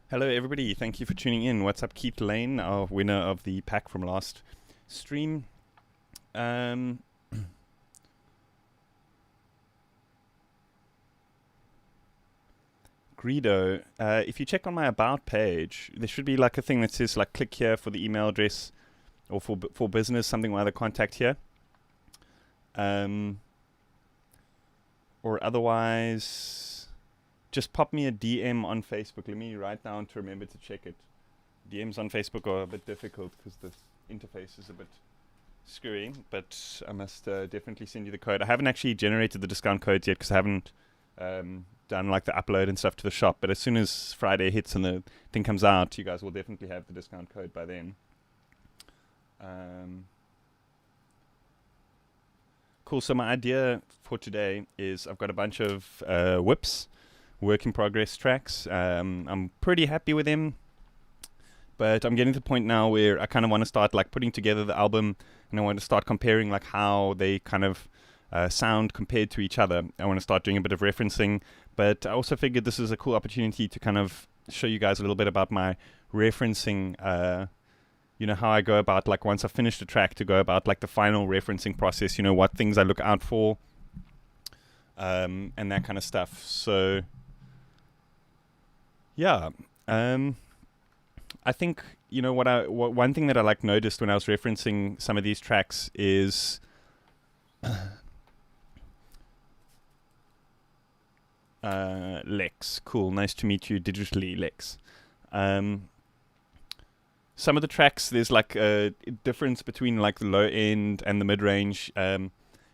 Hello, everybody. Thank you for tuning in. What's up, Keith Lane, our winner of the pack from last stream. Um, Greedo, if you check on my About page, there should be like a thing that says like click here for the email address or for business, something like the contact here. Or otherwise, just pop me a DM on Facebook. Let me write down to remember to check it. DMs on Facebook are a bit difficult because the interface is a bit screwy, but I must definitely send you the code. I haven't actually generated the discount codes yet because I haven't done like the upload and stuff to the shop, but as soon as Friday hits and the thing comes out, you guys will definitely have the discount code by then. Cool, so my idea for today is I've got a bunch of whips, work in progress tracks. I'm pretty happy with them, but I'm getting to the point now where I kind of want to start like putting together the album, and I want to start comparing like how they kind of sound compared to each other. I want to start doing a bit of referencing, but I also figured this is a cool opportunity to kind of show you guys a little bit about my referencing, how I go about like once I've finished a track to go about like the final referencing process, what things I look out for, and that kind of stuff. So, yeah. I think one thing that I like noticed when I was referencing some of these tracks is Lex. Cool, nice to meet you digitally, Lex. Some of the tracks, there's like a difference between like the low end and the mid range.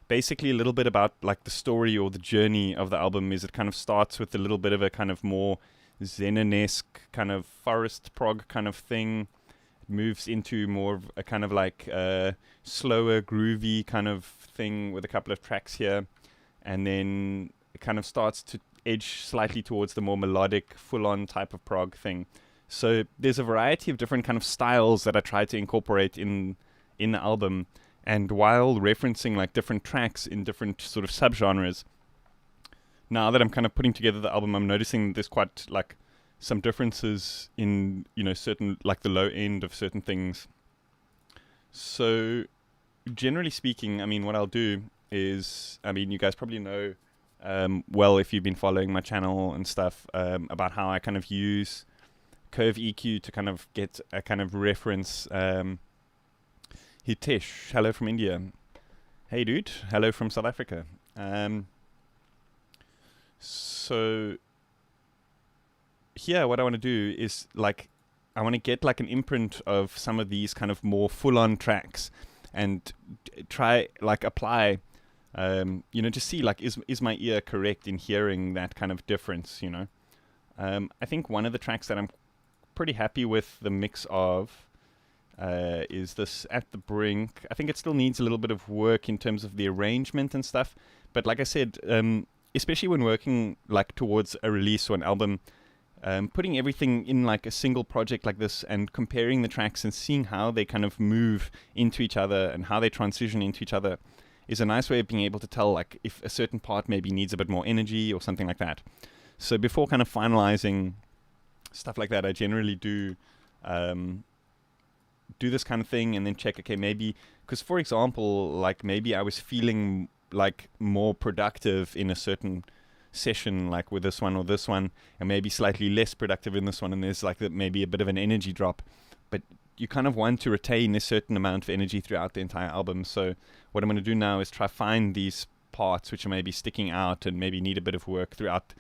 Basically, a little bit about like the story or the journey of the album is it kind of starts with a little bit of a kind of more Zenon-esque kind of forest prog kind of thing. It moves into more of a kind of like slower, groovy kind of thing with a couple of tracks here, and then it kind of starts to edge slightly towards the more melodic, full-on type of prog thing. So there's a variety of different kind of styles that I try to incorporate in the album, and while referencing like different tracks in different sort of subgenres, now that I'm kind of putting together the album, I'm noticing there's quite like some differences in certain like the low end of certain things. So generally speaking, I mean, what I'll do is, I mean, you guys probably know well if you've been following my channel and stuff about how I kind of use Curve EQ to kind of get a kind of reference. Hitesh, hello from India. Hey dude, hello from South Africa. So here what I want to do is like I want to get like an imprint of some of these kind of more full-on tracks and try like apply to see like is my ear correct in hearing that kind of difference. I think one of the tracks that I'm pretty happy with the mix of is this At the Brink. I think it still needs a little bit of work in terms of the arrangement and stuff, but like I said, especially when working like towards a release or an album, putting everything in like a single project like this and comparing the tracks and seeing how they kind of move into each other and how they transition into each other is a nice way of being able to tell like if a certain part maybe needs a bit more energy or something like that. So before kind of finalizing stuff like that, I generally do this kind of thing and then check, okay, maybe, because for example, like maybe I was feeling like more productive in a certain session, like with this one or this one, and maybe slightly less productive in this one, and there's like maybe a bit of an energy drop, but you kind of want to retain a certain amount of energy throughout the entire album. So what I'm going to do now is try find these parts which are maybe sticking out and maybe need a bit of work throughout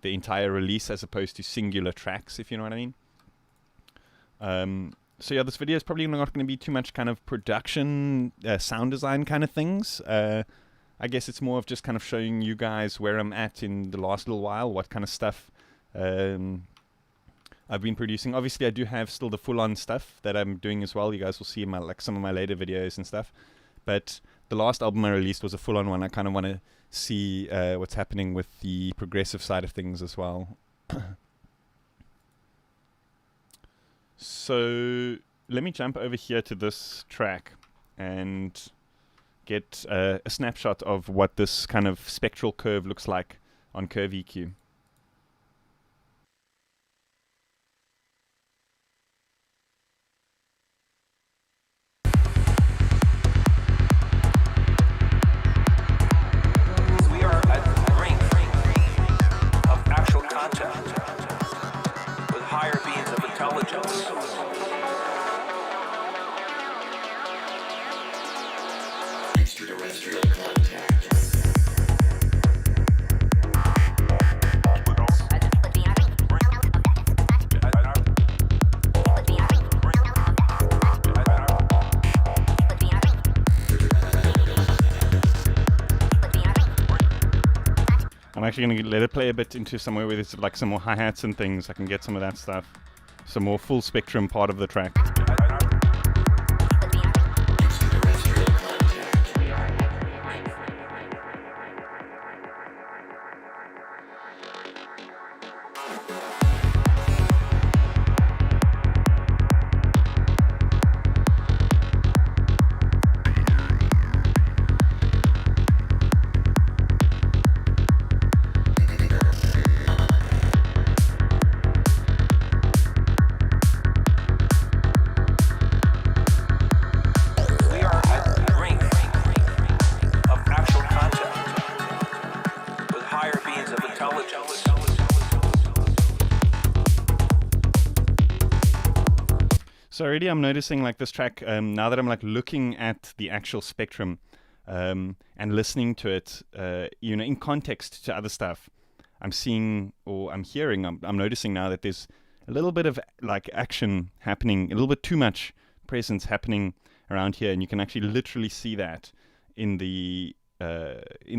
the entire release as opposed to singular tracks, if you know what I mean. So yeah, this video is probably not going to be too much kind of production, sound design kind of things. I guess it's more of just kind of showing you guys where I'm at in the last little while, what kind of stuff I've been producing. Obviously, I do have still the full-on stuff that I'm doing as well. You guys will see in my like some of my later videos and stuff. But the last album I released was a full-on one. I kind of want to see what's happening with the progressive side of things as well. So let me jump over here to this track and get a snapshot of what this kind of spectral curve looks like on Curve EQ. actually going to let it play a bit into somewhere where there's like some more hi-hats and things. I can get some of that stuff. Some more full spectrum part of the track. So already I'm noticing like this track, now that I'm like looking at the actual spectrum and listening to it, in context to other stuff, I'm seeing or I'm hearing, I'm noticing now that there's a little bit of like action happening, a little bit too much presence happening around here, and you can actually literally see that in the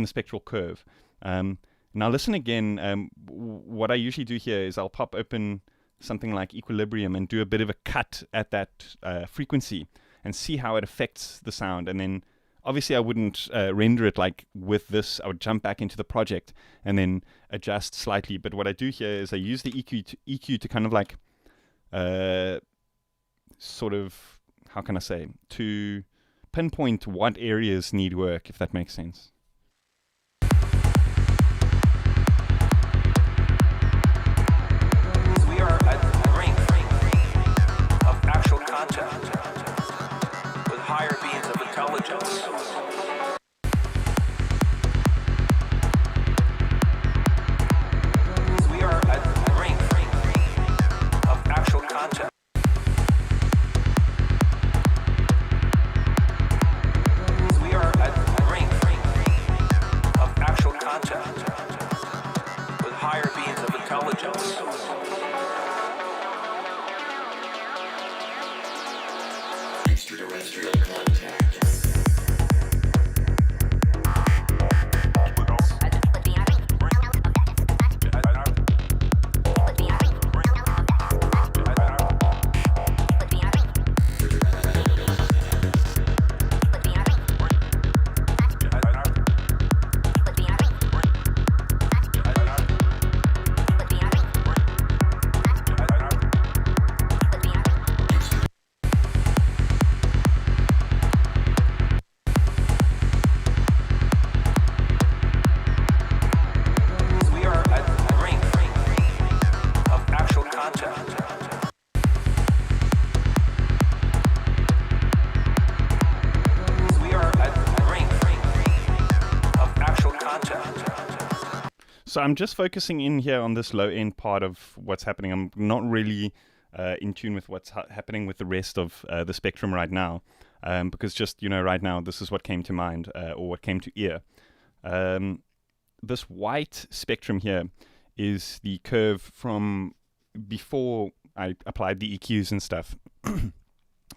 spectral curve. Now listen again. What I usually do here is I'll pop open something like Equilibrium and do a bit of a cut at that frequency and see how it affects the sound. And then obviously I wouldn't render it like with this. I would jump back into the project and then adjust slightly. But what I do here is I use the EQ to kind of like sort of, how can I say, to pinpoint what areas need work, if that makes sense. So I'm just focusing in here on this low end part of what's happening. I'm not really in tune with what's happening with the rest of the spectrum right now, because just, right now, this is what came to mind or what came to ear. This white spectrum here is the curve from before I applied the EQs and stuff.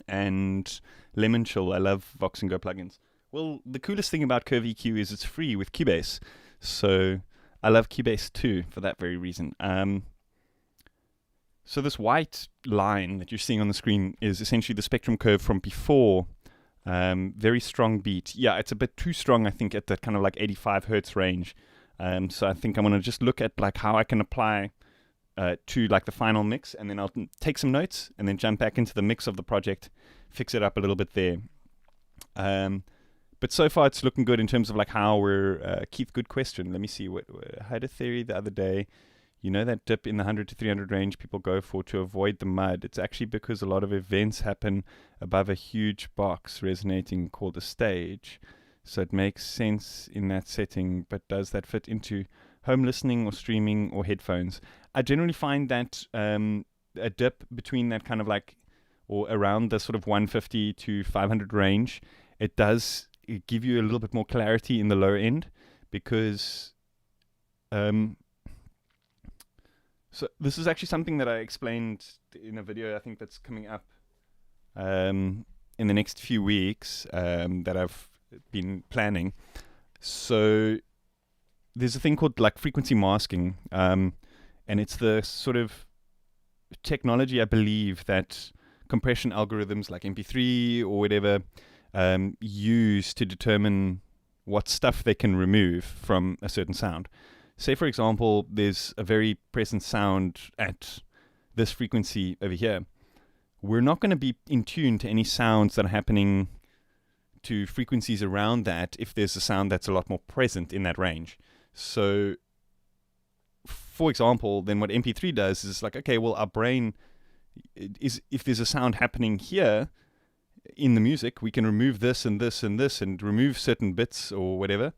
And Lemon Chill, I love Vox and Go plugins. Well, the coolest thing about Curve EQ is it's free with Cubase. So I love Cubase too for that very reason. So this white line that you're seeing on the screen is essentially the spectrum curve from before. Very strong beat. Yeah, it's a bit too strong, I think, at that kind of like 85 hertz range. So I think I'm going to just look at like how I can apply to like the final mix, and then I'll take some notes and then jump back into the mix of the project, fix it up a little bit there. But so far it's looking good in terms of like how we're Keith, good question. Let me see. I had a theory the other day. That dip in the 100 to 300 range people go for to avoid the mud. It's actually because a lot of events happen above a huge box resonating called a stage. So it makes sense in that setting, but does that fit into home listening or streaming or headphones? I generally find that a dip between that kind of like, or around the sort of 150 to 500 range, it does give you a little bit more clarity in the low end, because so this is actually something that I explained in a video I think that's coming up in the next few weeks that I've been planning. So there's a thing called like frequency masking, and it's the sort of technology, I believe, that compression algorithms like MP3 or whatever use to determine what stuff they can remove from a certain sound. Say, for example, there's a very present sound at this frequency over here. We're not going to be in tune to any sounds that are happening to frequencies around that if there's a sound that's a lot more present in that range. So, for example, then what MP3 does is like, okay, well, our brain is, if there's a sound happening here in the music, we can remove this and this and this and remove certain bits or whatever,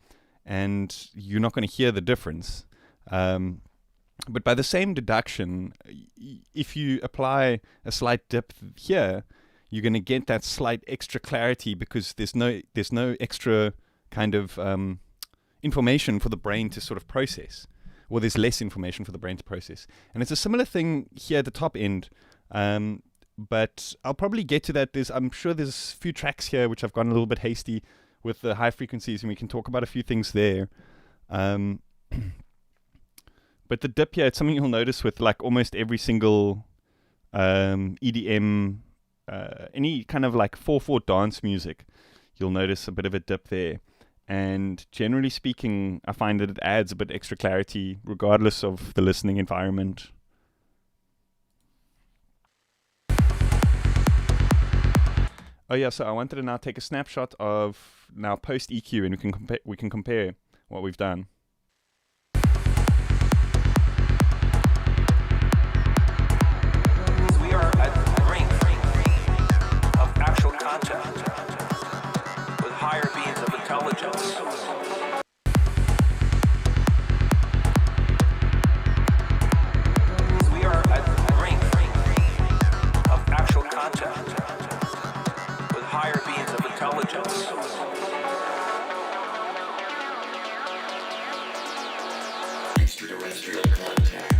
and you're not going to hear the difference. But by the same deduction, if you apply a slight dip here, you're going to get that slight extra clarity because there's no extra kind of information for the brain to sort of process. Or there's less information for the brain to process. And it's a similar thing here at the top end. But I'll probably get to that. I'm sure there's a few tracks here which I've gone a little bit hasty with the high frequencies, and we can talk about a few things there. But the dip here, it's something you'll notice with like almost every single EDM, any kind of like 4/4 dance music, you'll notice a bit of a dip there. And generally speaking, I find that it adds a bit extra clarity regardless of the listening environment. Oh yeah, so I wanted to now take a snapshot of now post EQ, and we can compare what we've done. We are at the brink of actual contact with higher beings of intelligence. We are at the brink of actual contact with higher beings of intelligence. Extraterrestrial contact.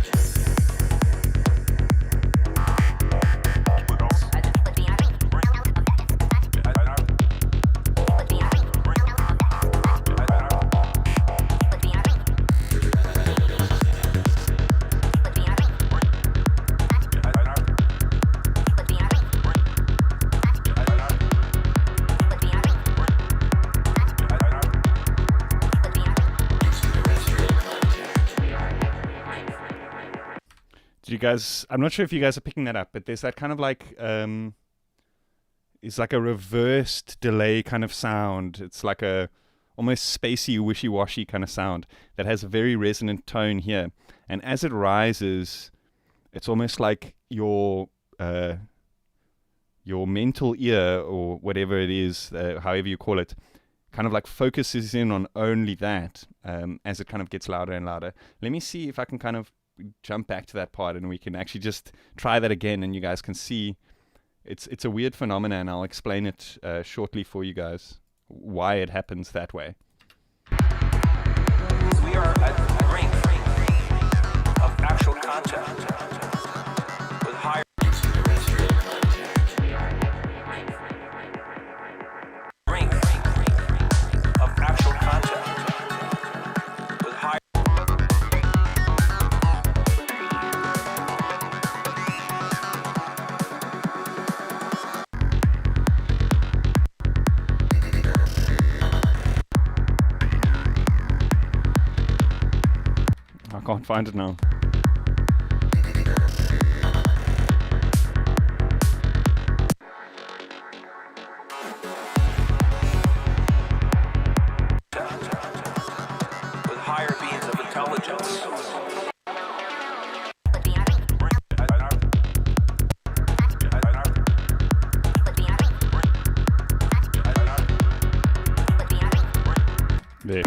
You guys, I'm not sure if you guys are picking that up, but there's that kind of like it's like a reversed delay kind of sound. It's like a almost spacey, wishy-washy kind of sound that has a very resonant tone here. And as it rises, it's almost like your mental ear or whatever it is, however you call it, kind of like focuses in on only that as it kind of gets louder and louder. Let me see if I can kind of jump back to that part and we can actually just try that again, and you guys can see it's a weird phenomenon, and I'll explain it shortly for you guys why it happens that way. We are at the brink of actual contact with higher extraterrestrial contact. Brink of actual contact with higher. I can't find it now. With higher beings of intelligence. There.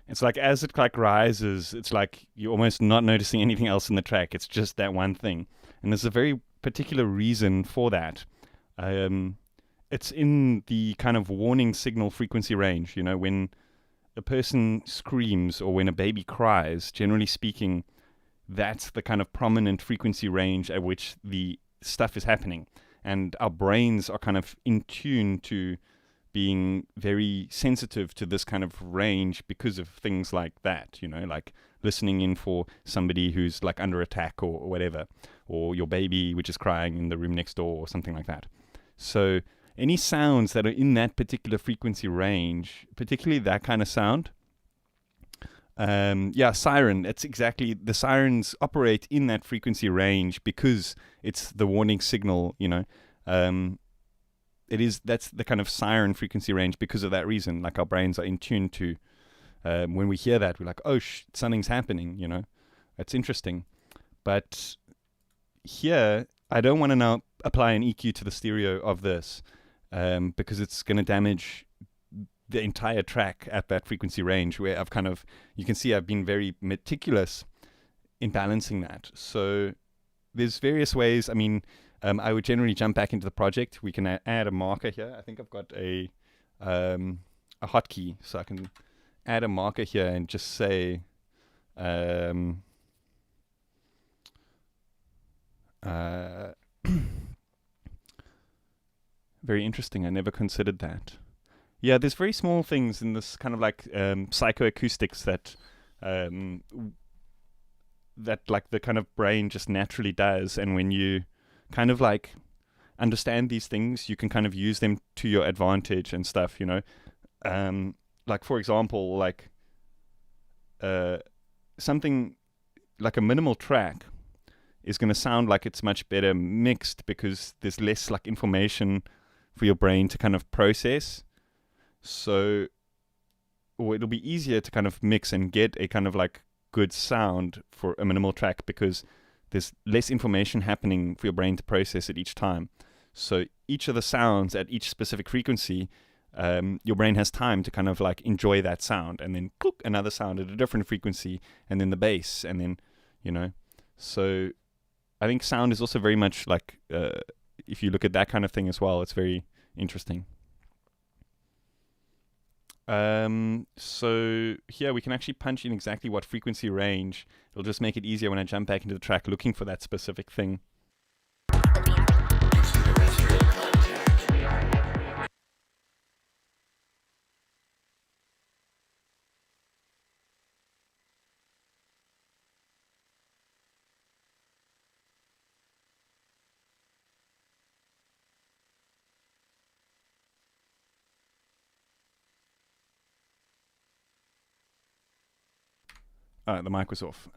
It's like as it like rises, it's like you're almost not noticing anything else in the track. It's just that one thing. And there's a very particular reason for that. It's in the kind of warning signal frequency range. You know, when a person screams or when a baby cries, generally speaking, that's the kind of prominent frequency range at which the stuff is happening. And our brains are kind of in tune to being very sensitive to this kind of range because of things like that, like listening in for somebody who's like under attack or whatever, or your baby which is crying in the room next door or something like that. So any sounds that are in that particular frequency range, particularly that kind of sound, siren, it's exactly, the sirens operate in that frequency range because it's the warning signal, that's the kind of siren frequency range because of that reason. Like our brains are in tune to, when we hear that, we're like, oh, something's happening, That's interesting. But here, I don't want to now apply an EQ to the stereo of this, because it's going to damage the entire track at that frequency range, where you can see I've been very meticulous in balancing that. So there's various ways. I mean, I would generally jump back into the project. We can add a marker here. I think I've got a hotkey, so I can add a marker here and just say, very interesting. I never considered that. Yeah, there's very small things in this kind of like psychoacoustics that like the kind of brain just naturally does, and when you kind of like understand these things, you can kind of use them to your advantage and stuff, like for example, like something like a minimal track is going to sound like it's much better mixed because there's less like information for your brain to kind of process. So, or it'll be easier to kind of mix and get a kind of like good sound for a minimal track because there's less information happening for your brain to process at each time. So each of the sounds at each specific frequency, your brain has time to kind of like enjoy that sound, and then click, another sound at a different frequency, and then the bass, and then, So I think sound is also very much like, if you look at that kind of thing as well, it's very interesting. So here we can actually punch in exactly what frequency range. It'll just make it easier when I jump back into the track looking for that specific thing. The mic was off.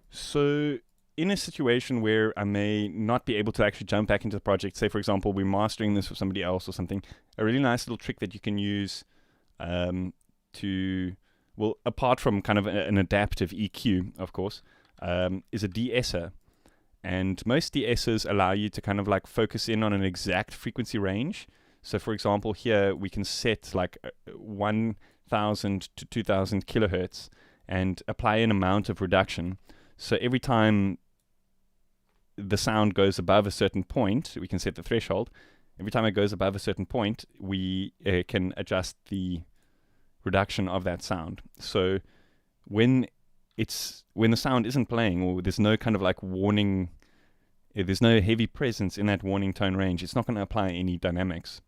So in a situation where I may not be able to actually jump back into the project, say for example we're mastering this for somebody else or something, a really nice little trick that you can use apart from kind of an adaptive EQ, of course, is a De-Esser. And most De-Essers allow you to kind of like focus in on an exact frequency range. So for example here we can set like 1,000 to 2,000 kilohertz and apply an amount of reduction. So every time the sound goes above a certain point, we can set the threshold. Every time it goes above a certain point, we can adjust the reduction of that sound. So when the sound isn't playing, or there's no kind of like warning, there's no heavy presence in that warning tone range, it's not going to apply any dynamics.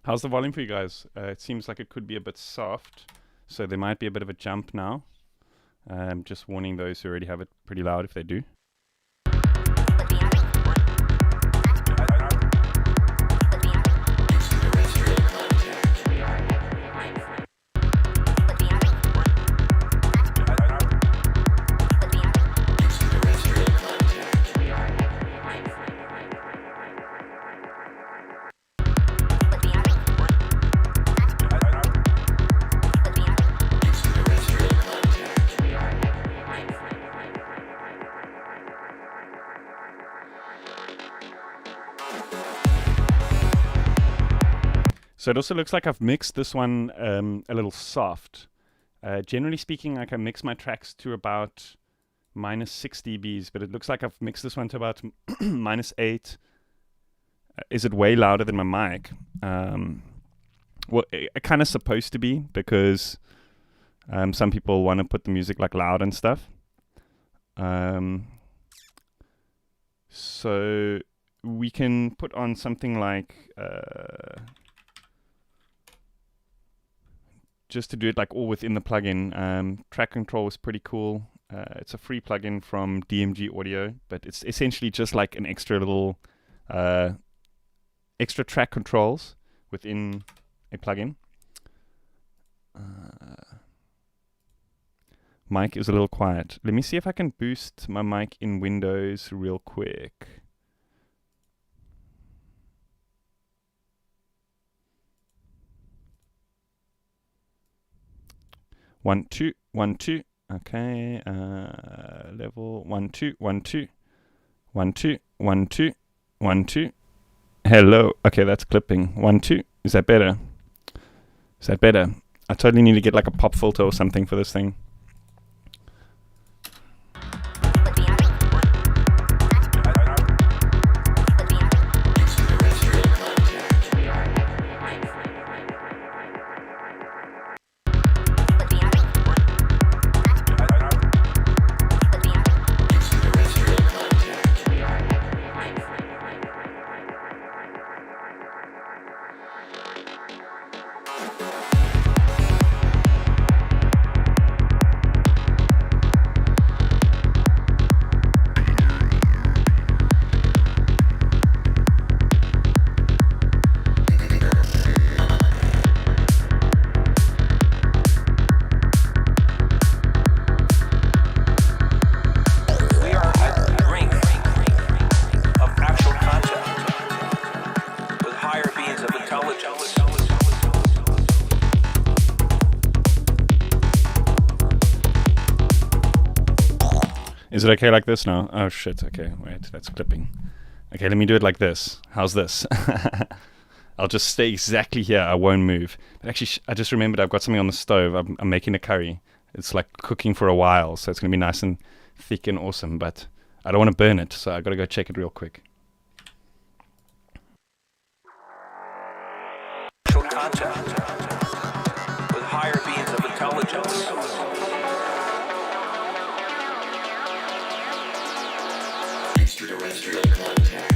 How's the volume for you guys? It seems like it could be a bit soft, so there might be a bit of a jump now. Just warning those who already have it pretty loud if they do. So it also looks like I've mixed this one a little soft. Generally speaking, like I mix my tracks to about minus 6 dBs, but it looks like I've mixed this one to about minus 8. Is it way louder than my mic? Well, it kind of supposed to be, because some people want to put the music like loud and stuff. So we can put on something like just to do it like all within the plugin. Track Control is pretty cool. It's a free plugin from DMG Audio, but it's essentially just like an extra little extra track controls within a plugin. Mic is a little quiet. Let me see if I can boost my mic in Windows real quick. One, two, 1, 2. Okay. Level 1, 2, 1, 2. 1, 2, 1, 2, 1, 2. Hello. Okay, that's clipping. 1, 2. Is that better? Is that better? I totally need to get like a pop filter or something for this thing. Is it okay like this now? Oh shit, okay, wait, that's clipping. Okay, let me do it like this. How's this? I'll just stay exactly here, I won't move. But actually, I just remembered I've got something on the stove. I'm making a curry. It's like cooking for a while, so it's going to be nice and thick and awesome, but I don't want to burn it, so I got to go check it real quick. Content with higher beams of intelligence. Extraterrestrial contact.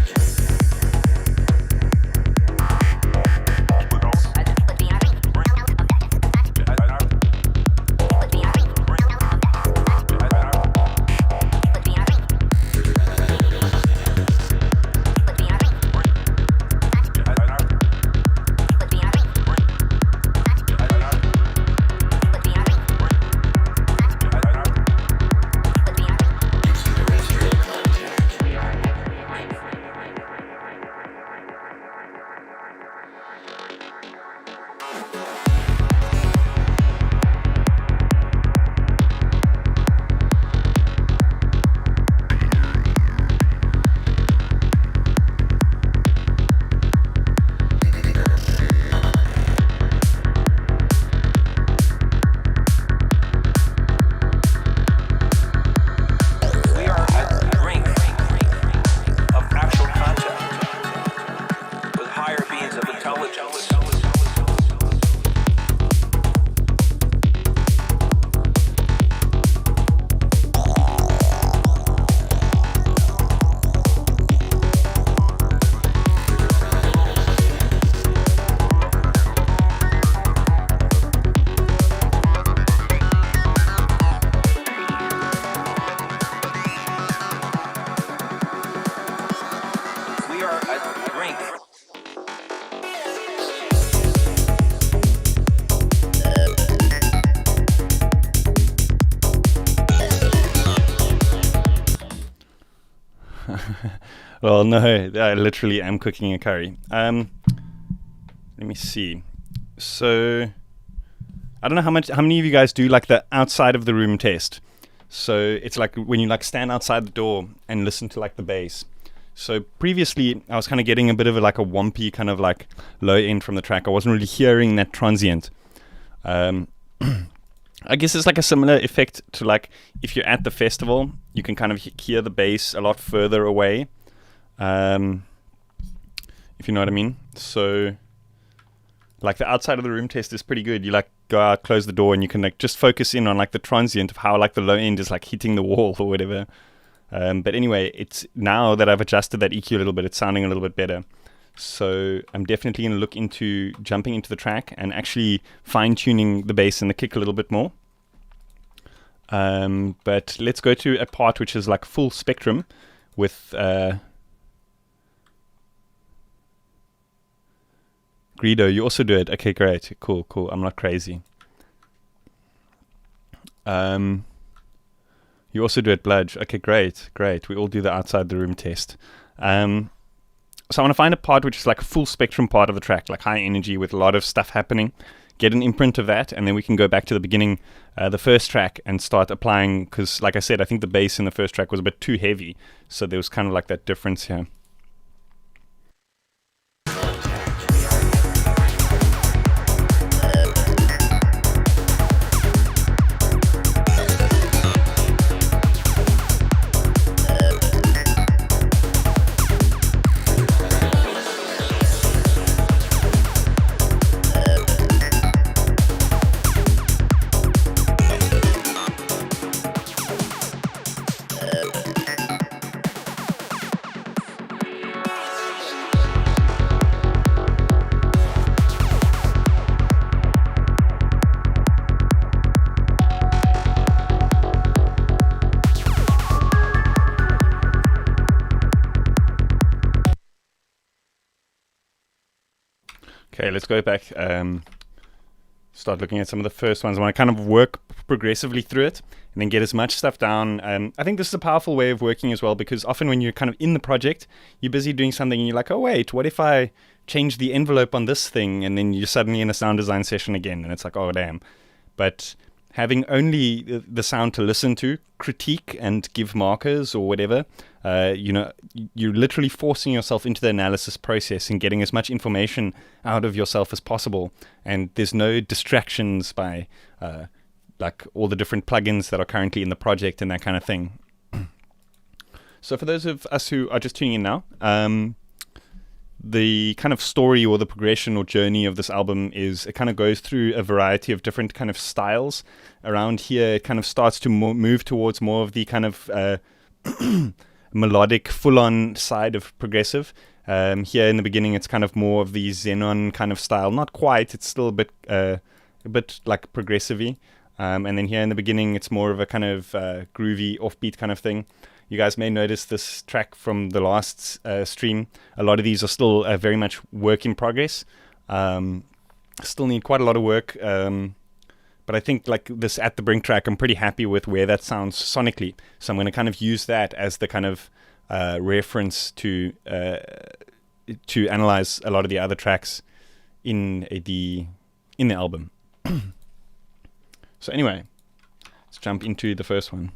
Well, no, I literally am cooking a curry. Let me see. So I don't know how many of you guys do like the outside of the room test. So it's like when you like stand outside the door and listen to like the bass. So previously I was kind of getting a bit of like a wompy kind of like low end from the track. I wasn't really hearing that transient. I guess it's like a similar effect to like if you're at the festival, you can kind of hear the bass a lot further away. If you know what I mean. So like the outside of the room test is pretty good. You like go out, close the door, and you can like just focus in on like the transient of how like the low end is like hitting the wall or whatever. But anyway, it's now that I've adjusted that EQ a little bit, it's sounding a little bit better. So I'm definitely going to look into jumping into the track and actually fine-tuning the bass and the kick a little bit more. But let's go to a part which is like full spectrum with Greedo. You also do it. Okay, great. Cool. I'm not crazy. You also do it, Bludge. Okay, great. We all do the outside the room test. So I want to find a part which is like a full spectrum part of the track, like high energy with a lot of stuff happening. Get an imprint of that, and then we can go back to the beginning, the first track, and start applying, because like I said, I think the bass in the first track was a bit too heavy, so there was kind of like that difference here. Okay, let's go back, start looking at some of the first ones. I want to kind of work progressively through it and then get as much stuff down. I think this is a powerful way of working as well, because often when you're kind of in the project, you're busy doing something and you're like, oh wait, what if I change the envelope on this thing? And then you're suddenly in a sound design session again, and it's like, oh damn. But having only the sound to listen to, critique and give markers or whatever, you're literally forcing yourself into the analysis process and getting as much information out of yourself as possible. And there's no distractions by like all the different plugins that are currently in the project and that kind of thing. So for those of us who are just tuning in now, the kind of story or the progression or journey of this album is it kind of goes through a variety of different kind of styles. Around here, it kind of starts to move towards more of the kind of melodic, full-on side of progressive. Here in the beginning, it's kind of more of the Xenon kind of style. Not quite. It's still a bit like progressive-y. And then here in the beginning, it's more of a kind of groovy, offbeat kind of thing. You guys may notice this track from the last stream. A lot of these are still very much work in progress. Still need quite a lot of work. But I think like this At the Brink track, I'm pretty happy with where that sounds sonically. So I'm going to kind of use that as the kind of reference to analyze a lot of the other tracks in the album. So anyway, let's jump into the first one.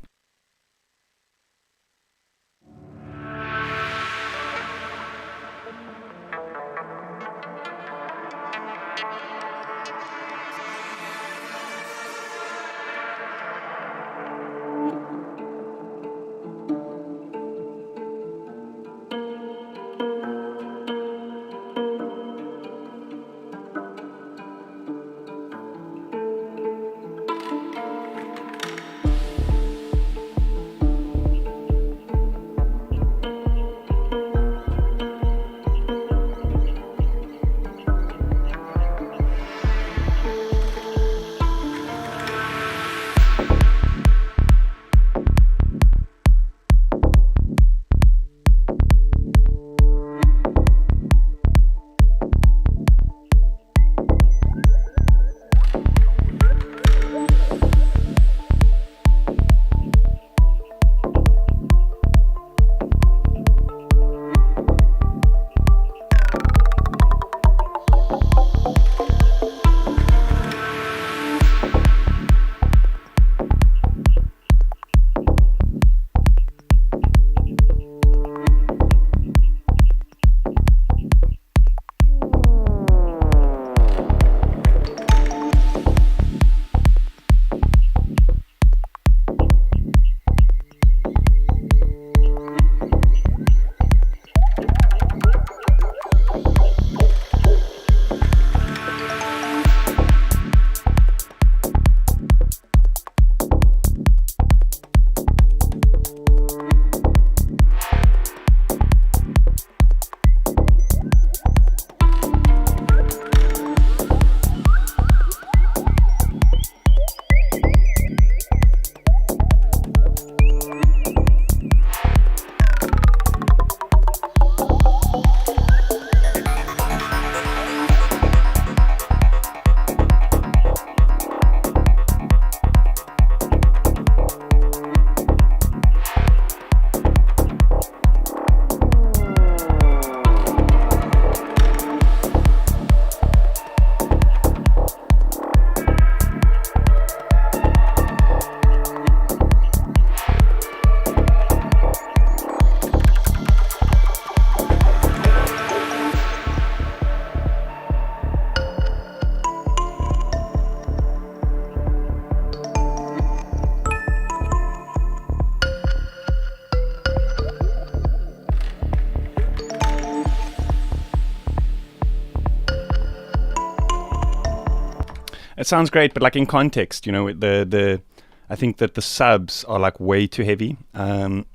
It sounds great, but like in context, I think that the subs are like way too heavy, and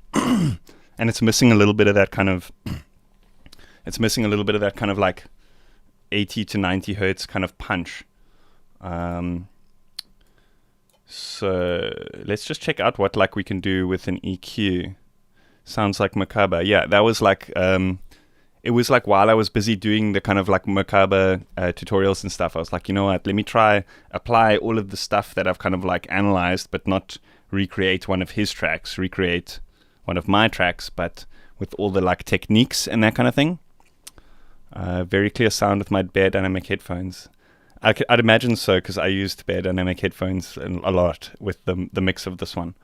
it's missing a little bit of that kind of, like 80 to 90 hertz kind of punch. So let's just check out what like we can do with an EQ. Sounds like Merkaba. Yeah, that was like it was like while I was busy doing the kind of like Merkaba tutorials and stuff, I was like, you know what, let me apply all of the stuff that I've kind of like analyzed, but not recreate one of his tracks, recreate one of my tracks, but with all the like techniques and that kind of thing. Very clear sound with my Bear Dynamic headphones. I'd imagine so, because I used Bear Dynamic headphones a lot with the mix of this one.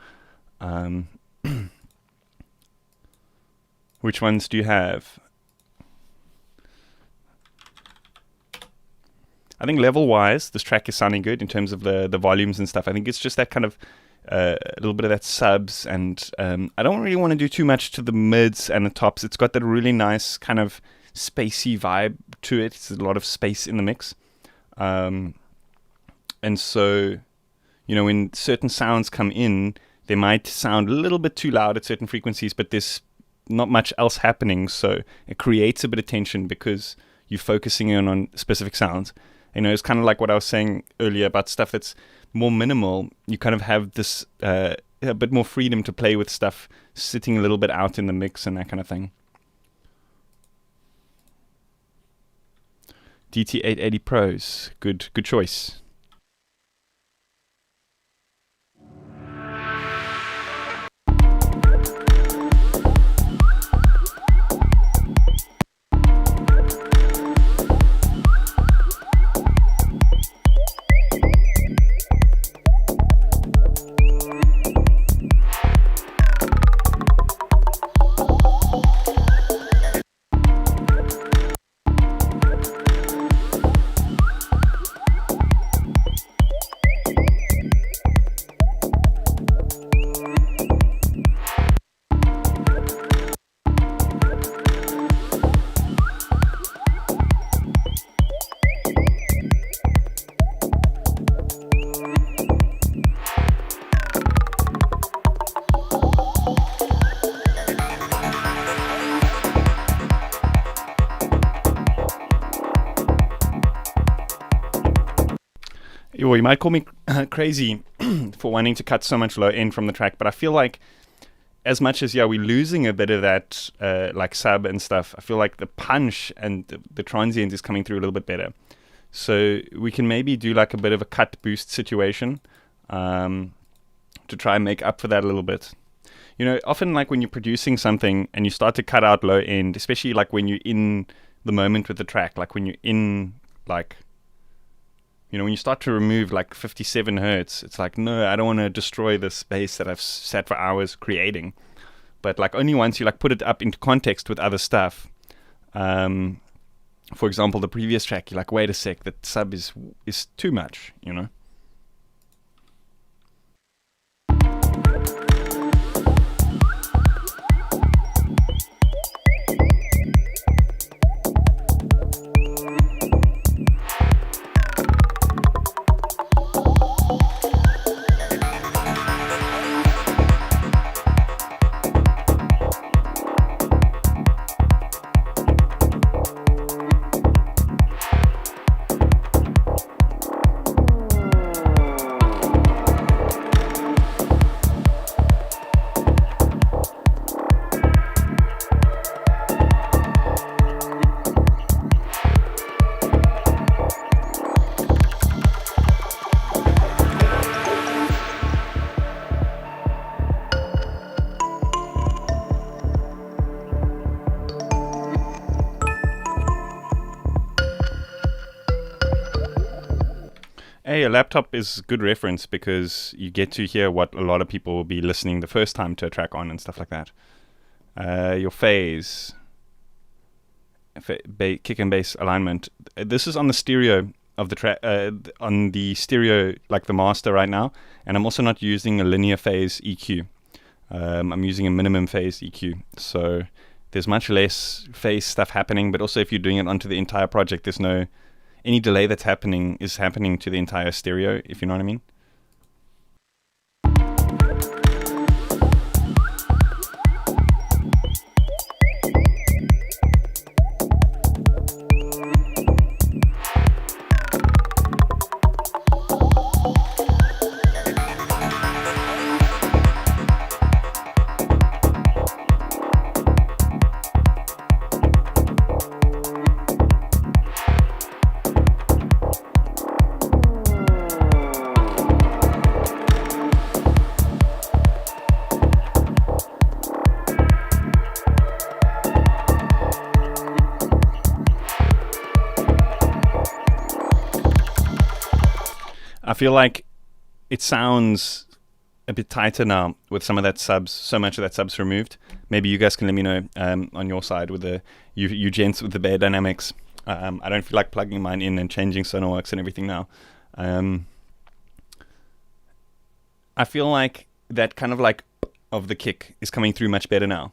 Which ones do you have? I think level-wise, this track is sounding good in terms of the volumes and stuff. I think it's just that kind of a little bit of that subs, and I don't really want to do too much to the mids and the tops. It's got that really nice kind of spacey vibe to it. It's a lot of space in the mix. And so, when certain sounds come in, they might sound a little bit too loud at certain frequencies, but there's not much else happening. So it creates a bit of tension because you're focusing in on specific sounds. It's kind of like what I was saying earlier about stuff that's more minimal. You kind of have this a bit more freedom to play with stuff sitting a little bit out in the mix and that kind of thing. DT880 Pros, good choice. You might call me crazy for wanting to cut so much low end from the track, but I feel like as much as, we're losing a bit of that like sub and stuff, I feel like the punch and the transient is coming through a little bit better. So we can maybe do like a bit of a cut boost situation to try and make up for that a little bit. Often like when you're producing something and you start to cut out low end, especially like when you're in the moment with the track, like when you're in like, when you start to remove like 57 hertz, it's like, no, I don't want to destroy the space that I've sat for hours creating. But like only once you like put it up into context with other stuff. For example, the previous track, you're like, wait a sec, that sub is too much, Hey, a laptop is good reference because you get to hear what a lot of people will be listening the first time to a track on and stuff like that. Your phase, kick and bass alignment. This is on the stereo of the track, on the stereo, like the master right now, and I'm also not using a linear phase EQ. I'm using a minimum phase EQ, so there's much less phase stuff happening. But also, if you're doing it onto the entire project, there's no any delay that's happening is happening to the entire stereo, if you know what I mean. I feel like it sounds a bit tighter now with some of that subs, so much of that subs removed. Maybe you guys can let me know on your side with the you gents with the Bayer Dynamics. I don't feel like plugging mine in and changing Sonarworks and everything now. I feel like that kind of like of the kick is coming through much better now.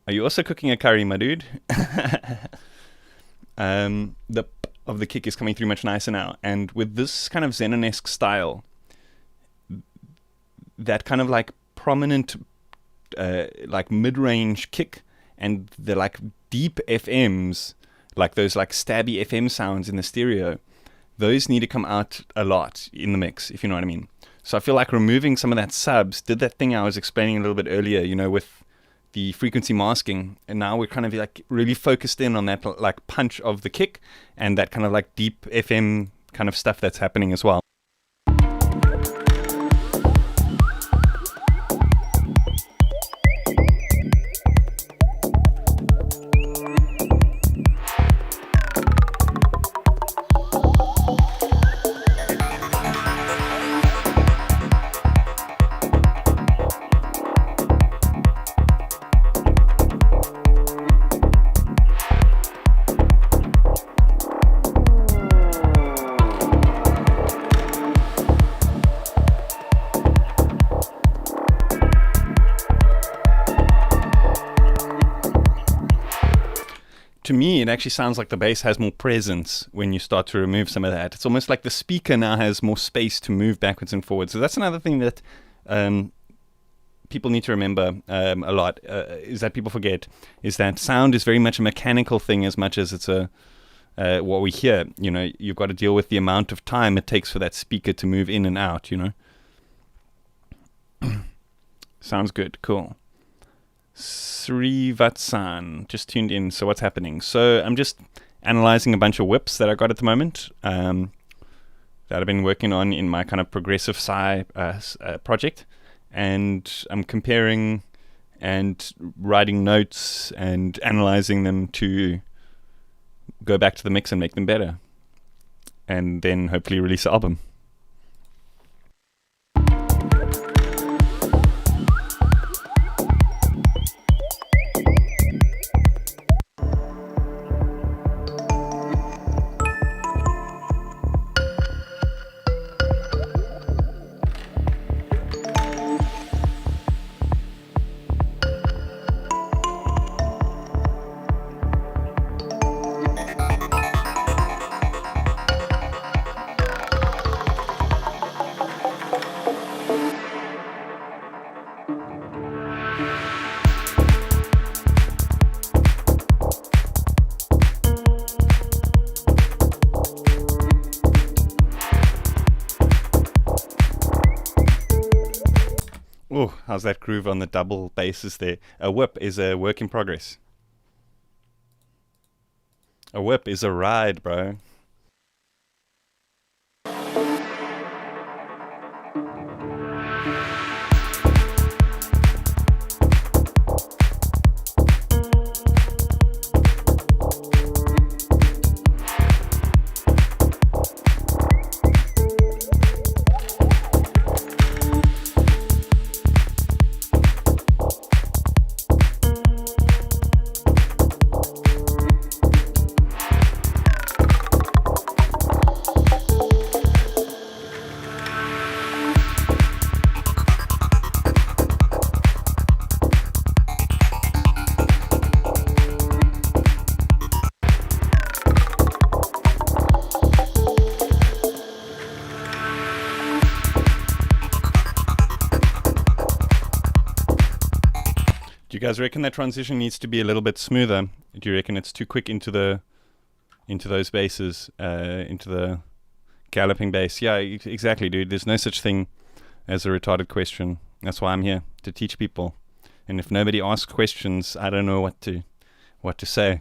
Are you also cooking a curry, my dude? The of the kick is coming through much nicer now, and with this kind of Xenon-esque style, that kind of like prominent like mid-range kick and the like deep FMs, like those like stabby FM sounds in the stereo, those need to come out a lot in the mix, if you know what I mean. So I feel like removing some of that subs did that thing I was explaining a little bit earlier, you know, with the frequency masking, and now we're kind of like really focused in on that like punch of the kick and that kind of like deep FM kind of stuff that's happening as well. To me, it actually sounds like the bass has more presence when you start to remove some of that. It's almost like the speaker now has more space to move backwards and forwards. So that's another thing that people need to remember a lot, is that people forget, is that sound is very much a mechanical thing as much as it's a what we hear. You know, you've got to deal with the amount of time it takes for that speaker to move in and out, you know. Sounds good. Cool. Srivatsan just tuned in. So what's happening? So I'm just analyzing a bunch of whips that I got at the moment that I've been working on in my kind of progressive sci project, and I'm comparing and writing notes and analyzing them to go back to the mix and make them better, and then hopefully release an album. Oh, how's that groove on the double basses there? A whip is a work in progress. A whip is a ride, bro. guys reckon that transition needs to be a little bit smoother? Do you reckon it's too quick into those basses, into the galloping bass? Yeah, exactly, dude. There's no such thing as a retarded question. That's why I'm here, to teach people. And if nobody asks questions, I don't know what to say.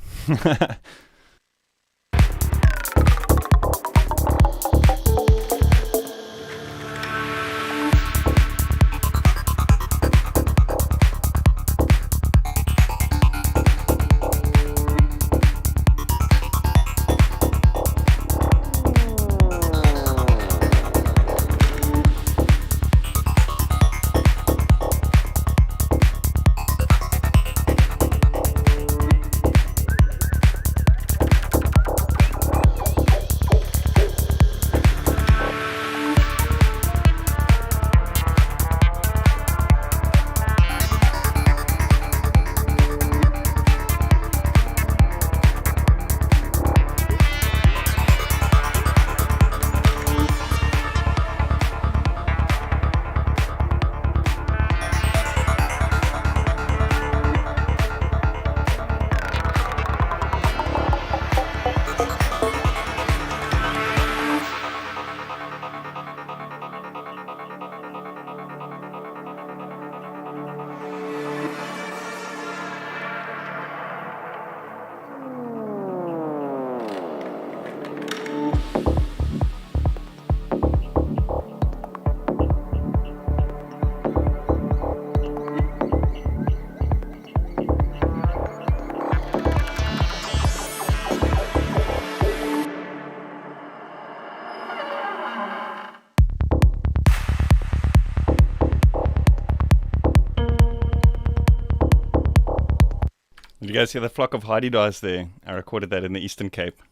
Did you guys hear the flock of Haididars there? I recorded that in the Eastern Cape.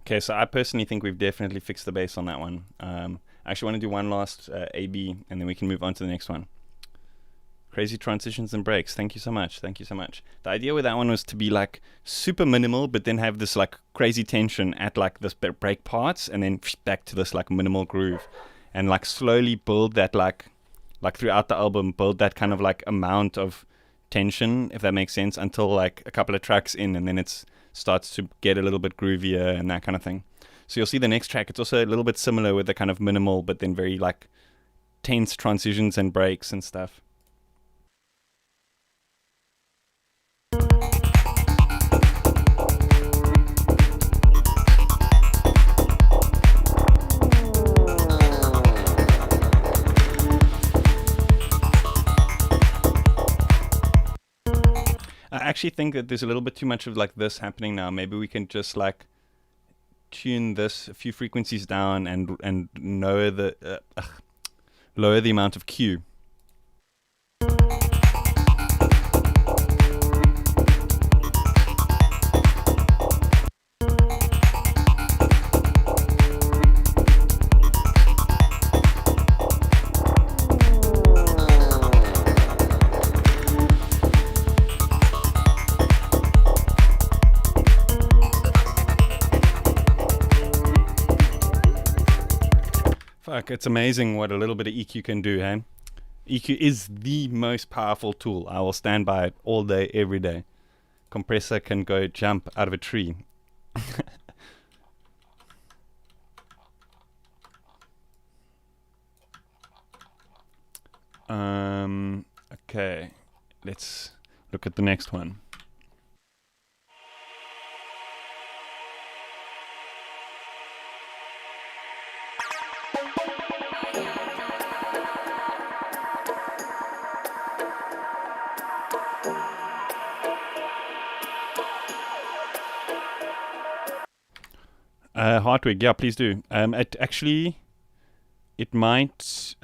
Okay, so I personally think we've definitely fixed the bass on that one. I actually want to do one last A-B, and then we can move on to the next one. Crazy transitions and breaks. Thank you so much. Thank you so much. The idea with that one was to be like super minimal, but then have this like crazy tension at like this break parts, and then back to this like minimal groove, and like slowly build that like throughout the album, build that kind of like amount of tension, if that makes sense, until like a couple of tracks in, and then it's starts to get a little bit groovier and that kind of thing. So you'll see the next track, it's also a little bit similar with the kind of minimal but then very like tense transitions and breaks and stuff. I actually think that there's a little bit too much of like this happening now. Maybe we can just like tune this a few frequencies down and lower the amount of Q. Fuck, it's amazing what a little bit of EQ can do, hey? EQ is the most powerful tool. I will stand by it all day, every day. Compressor can go jump out of a tree. Okay, let's look at the next one. Hartwig, yeah, please do. It might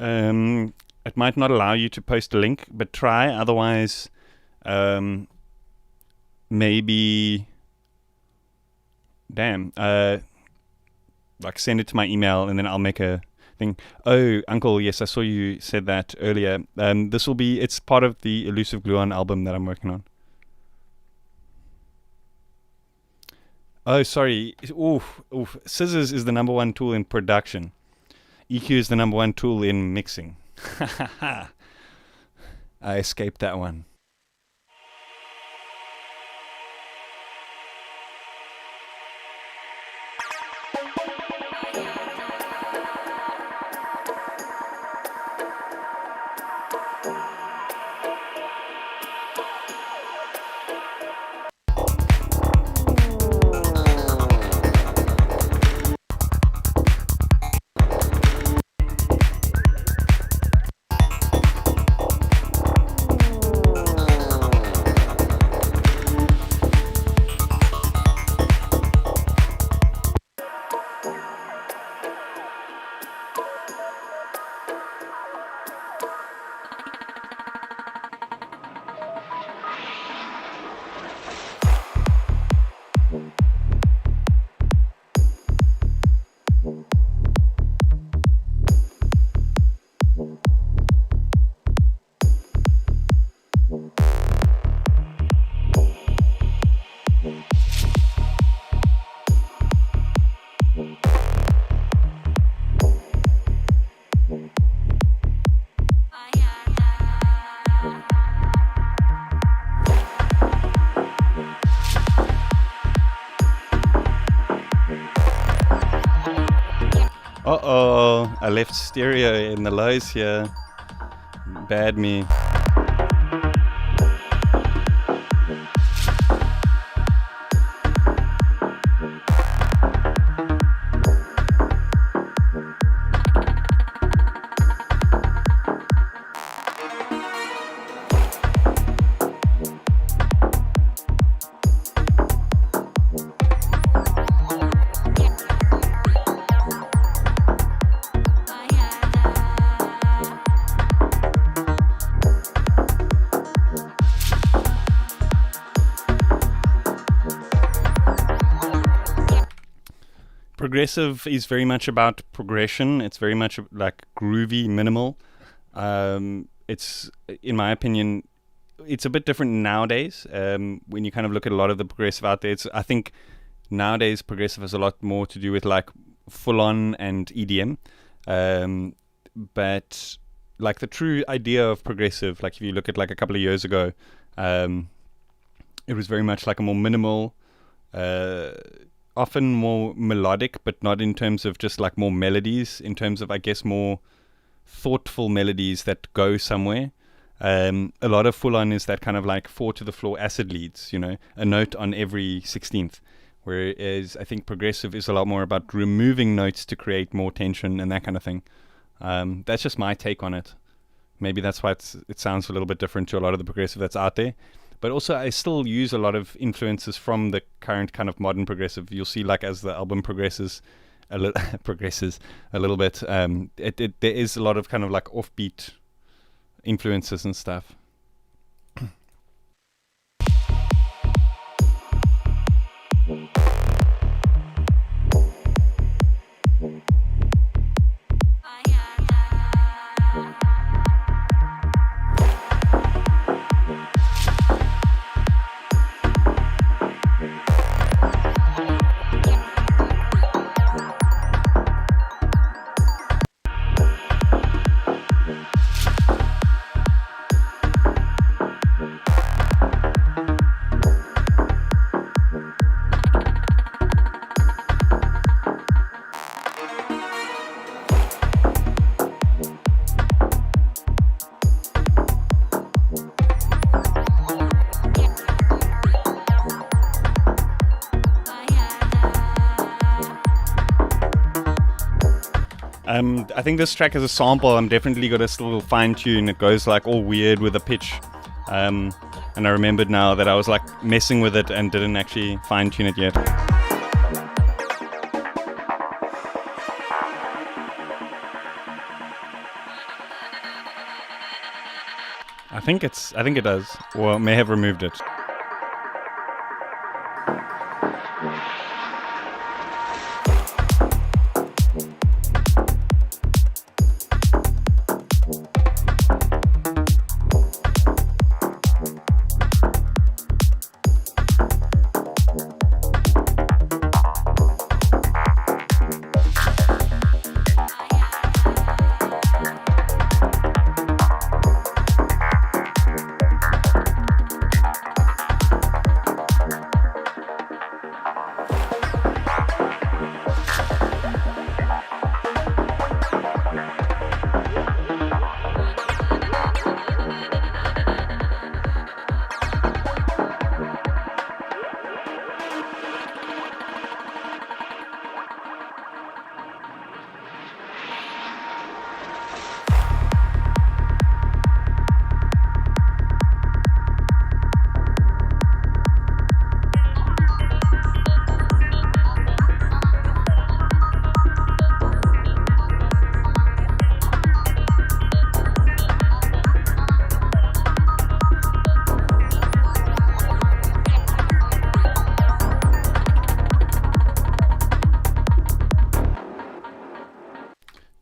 not allow you to post a link, but try. Otherwise, maybe, like send it to my email and then I'll make a thing. Oh, Uncle, yes, I saw you said that earlier. It's part of the Elusive Gluon album that I'm working on. Oh, sorry. Oof. Scissors is the number one tool in production. EQ is the number one tool in mixing. I escaped that one. Uh-oh, I left stereo in the lows here. Bad me. Progressive is very much about progression. It's very much like groovy, minimal. It's, in my opinion, it's a bit different nowadays. When you kind of look at a lot of the progressive out there, I think nowadays progressive has a lot more to do with like full-on and EDM. But like the true idea of progressive, like if you look at like a couple of years ago, it was very much like a more minimal, often more melodic, but not in terms of just like more melodies, in terms of, I guess, more thoughtful melodies that go somewhere. A lot of full on is that kind of like 4 to the floor acid leads, you know, a note on every 16th. Whereas I think progressive is a lot more about removing notes to create more tension and that kind of thing. That's just my take on it. Maybe that's why it sounds a little bit different to a lot of the progressive that's out there. But also, I still use a lot of influences from the current kind of modern progressive. You'll see, like, as the album progresses a little bit, there is a lot of kind of like offbeat influences and stuff. I think this track as a sample, I'm definitely gonna still fine tune. It goes like all weird with the pitch. And I remembered now that I was like messing with it and didn't actually fine tune it yet. I think it does, or may have removed it.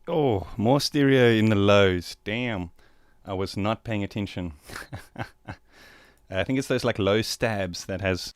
Oh, more stereo in the lows. Damn. I was not paying attention. I think it's those like low stabs that has...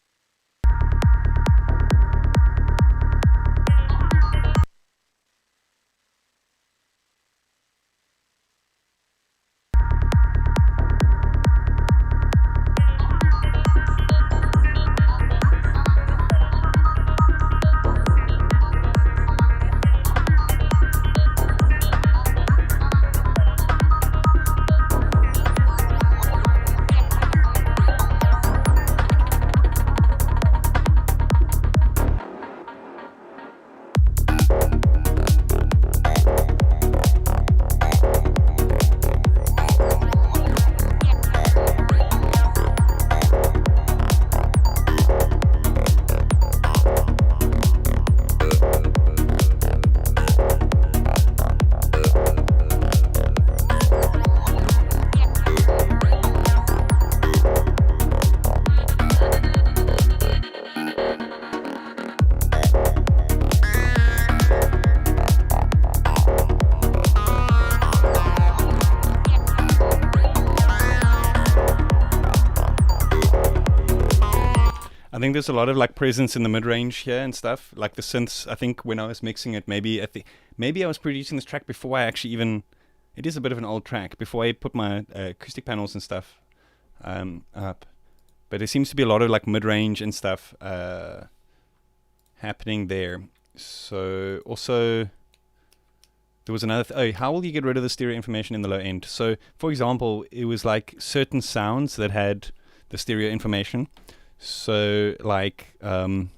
I think there's a lot of like presence in the mid-range here and stuff. Like the synths, I think when I was mixing it, maybe I was producing this track before I actually even... It is a bit of an old track, before I put my acoustic panels and stuff up. But there seems to be a lot of like mid-range and stuff happening there. So also... There was another... how will you get rid of the stereo information in the low end? So, for example, it was like certain sounds that had the stereo information. So, like, it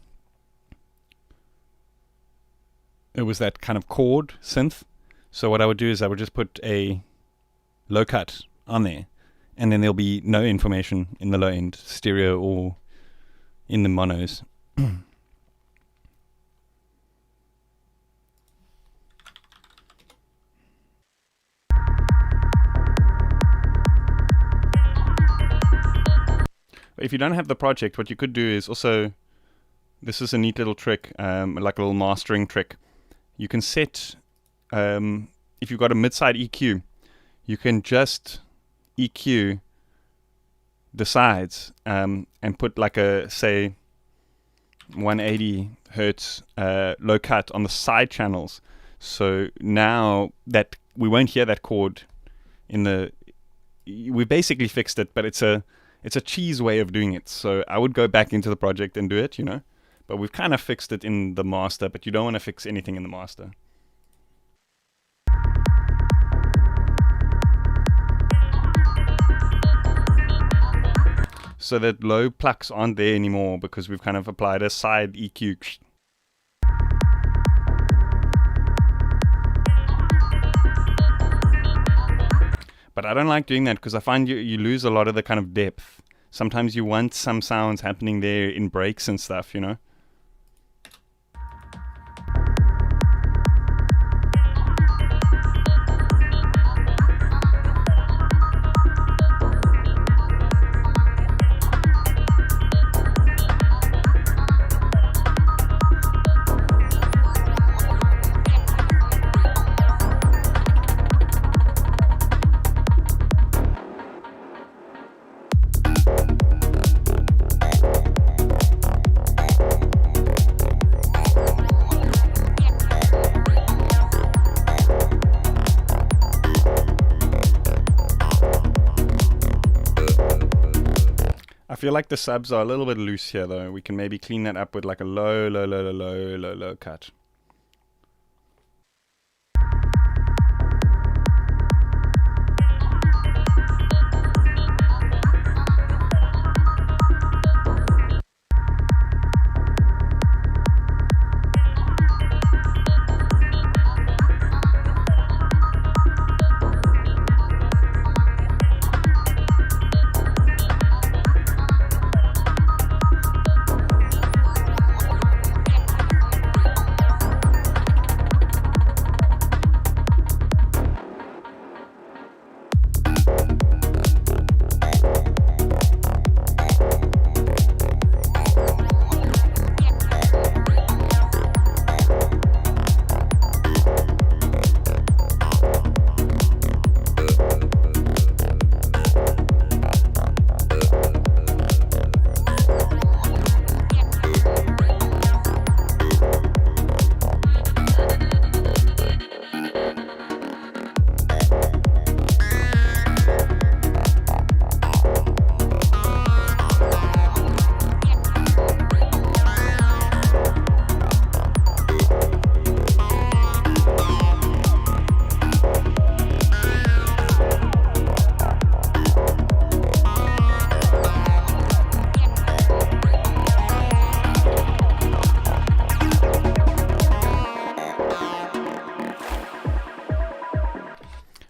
was that kind of chord synth. So what I would do is I would just put a low cut on there, and then there'll be no information in the low end, stereo or in the monos. If you don't have the project, what you could do is also, this is a neat little trick, like a little mastering trick. You can set, if you've got a mid-side EQ, you can just EQ the sides and put like a, say, 180 hertz low cut on the side channels. So now that we won't hear that chord in the, we basically fixed it, but it's a cheese way of doing it. So I would go back into the project and do it, you know. But we've kind of fixed it in the master, but you don't want to fix anything in the master. So that low plucks aren't there anymore because we've kind of applied a side EQ. But I don't like doing that because I find you lose a lot of the kind of depth. Sometimes you want some sounds happening there in breaks and stuff, you know? I feel like the subs are a little bit loose here, though. We can maybe clean that up with like a low cut.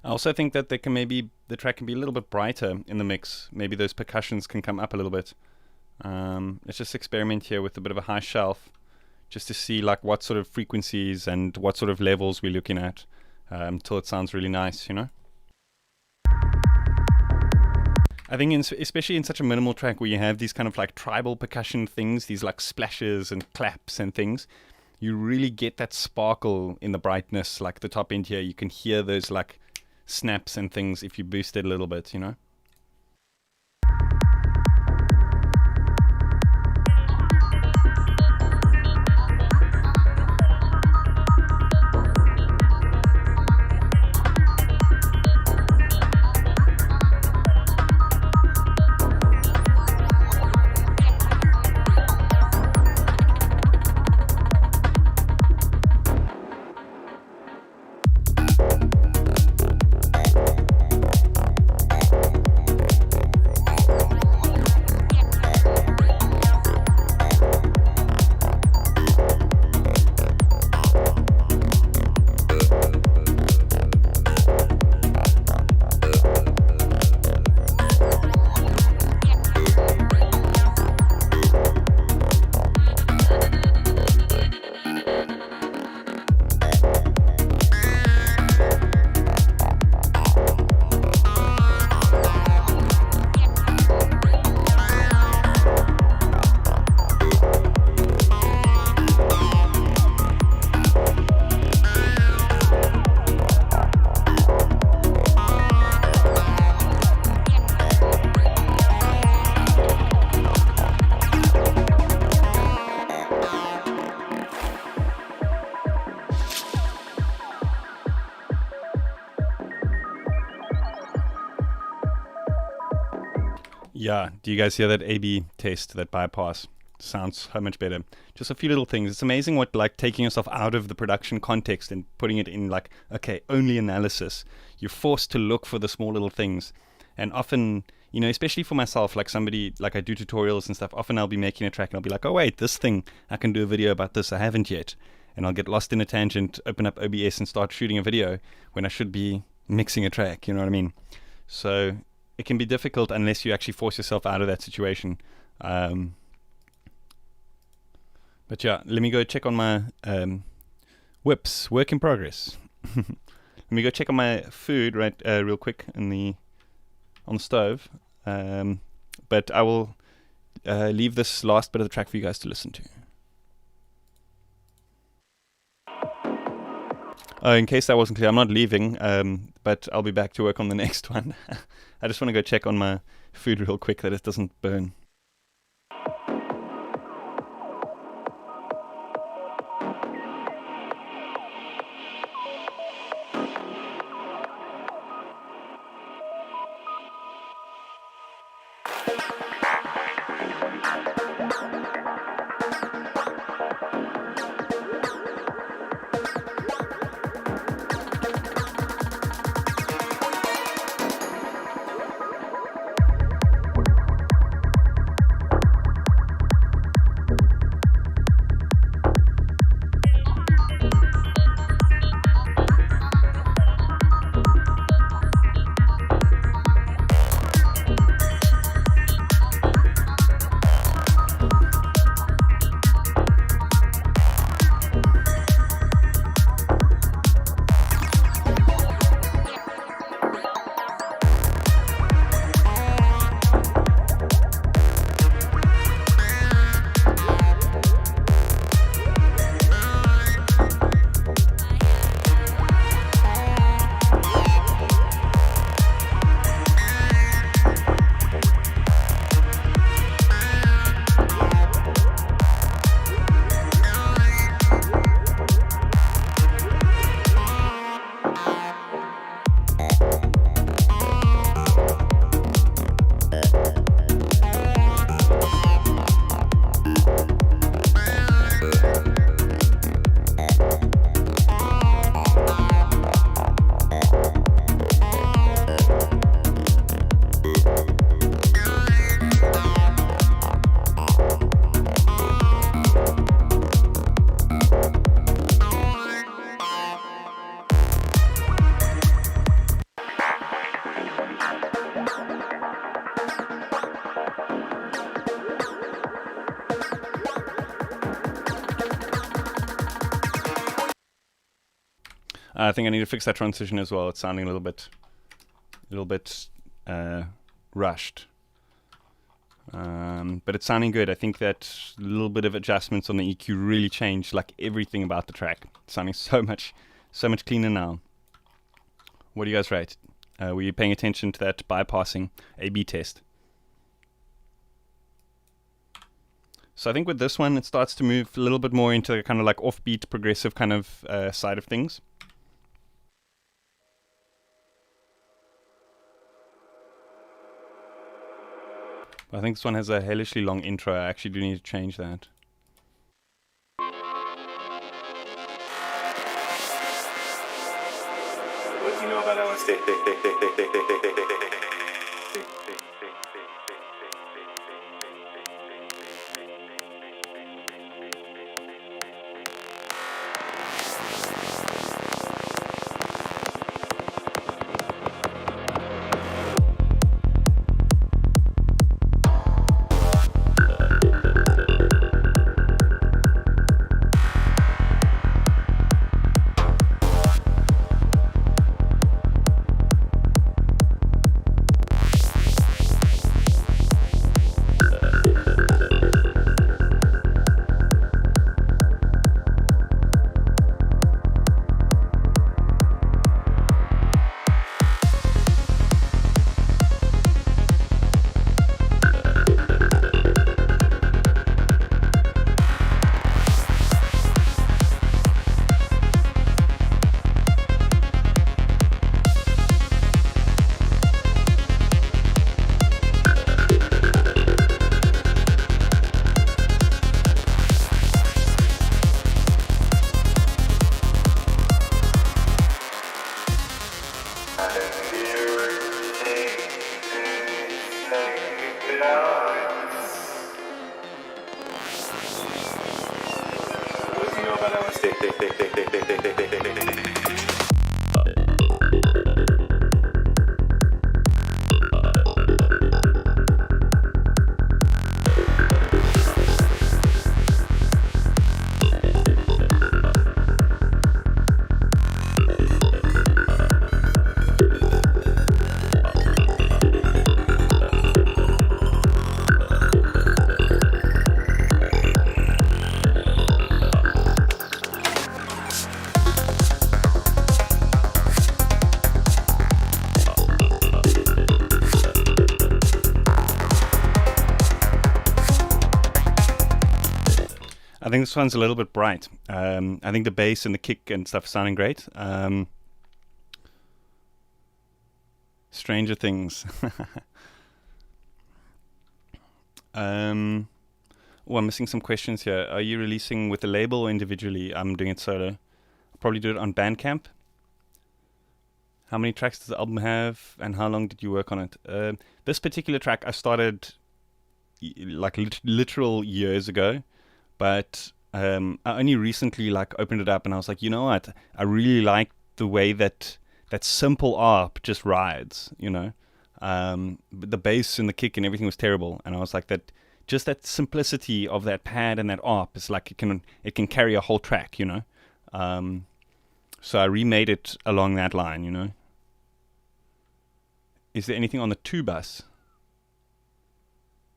I also think that the track can be a little bit brighter in the mix. Maybe those percussions can come up a little bit. Let's just experiment here with a bit of a high shelf, just to see like what sort of frequencies and what sort of levels we're looking at, until it sounds really nice, you know. I think especially in such a minimal track where you have these kind of like tribal percussion things, these like splashes and claps and things, you really get that sparkle in the brightness. Like the top end here, you can hear those like snaps and things if you boost it a little bit, you know. Yeah, do you guys hear that A/B test, that bypass? Sounds so much better. Just a few little things. It's amazing what like taking yourself out of the production context and putting it in like, okay, only analysis. You're forced to look for the small little things. And often, you know, especially for myself, like somebody, like I do tutorials and stuff, often I'll be making a track and I'll be like, oh wait, this thing, I can do a video about this, I haven't yet. And I'll get lost in a tangent, open up OBS and start shooting a video when I should be mixing a track, you know what I mean? So it can be difficult unless you actually force yourself out of that situation. But yeah, let me go check on my whips, work in progress. Let me go check on my food real quick on the stove. But I will leave this last bit of the track for you guys to listen to. In case that wasn't clear, I'm not leaving, but I'll be back to work on the next one. I just want to go check on my food real quick that it doesn't burn. I think I need to fix that transition as well. It's sounding a little bit rushed. But it's sounding good. I think that little bit of adjustments on the EQ really changed like everything about the track. It's sounding so much cleaner now. What do you guys rate? Were you paying attention to that bypassing A/B test? So I think with this one, it starts to move a little bit more into the kind of like offbeat, progressive kind of side of things. I think this one has a hellishly long intro. I actually do need to change that. What do you know about LSD? think this one's a little bit bright. I think the bass and the kick and stuff sounding great. Stranger Things. I'm missing some questions here. Are you releasing with a label or individually? I'm doing it solo. I'll probably do it on Bandcamp. How many tracks does the album have, and how long did you work on it? This particular track I started like literal years ago, but I only recently like opened it up, and I was like, you know what? I really like the way that simple ARP just rides, you know. The bass and the kick and everything was terrible, and I was like, that simplicity of that pad and that ARP is like it can carry a whole track, you know. So I remade it along that line, you know. Is there anything on the 2-bus?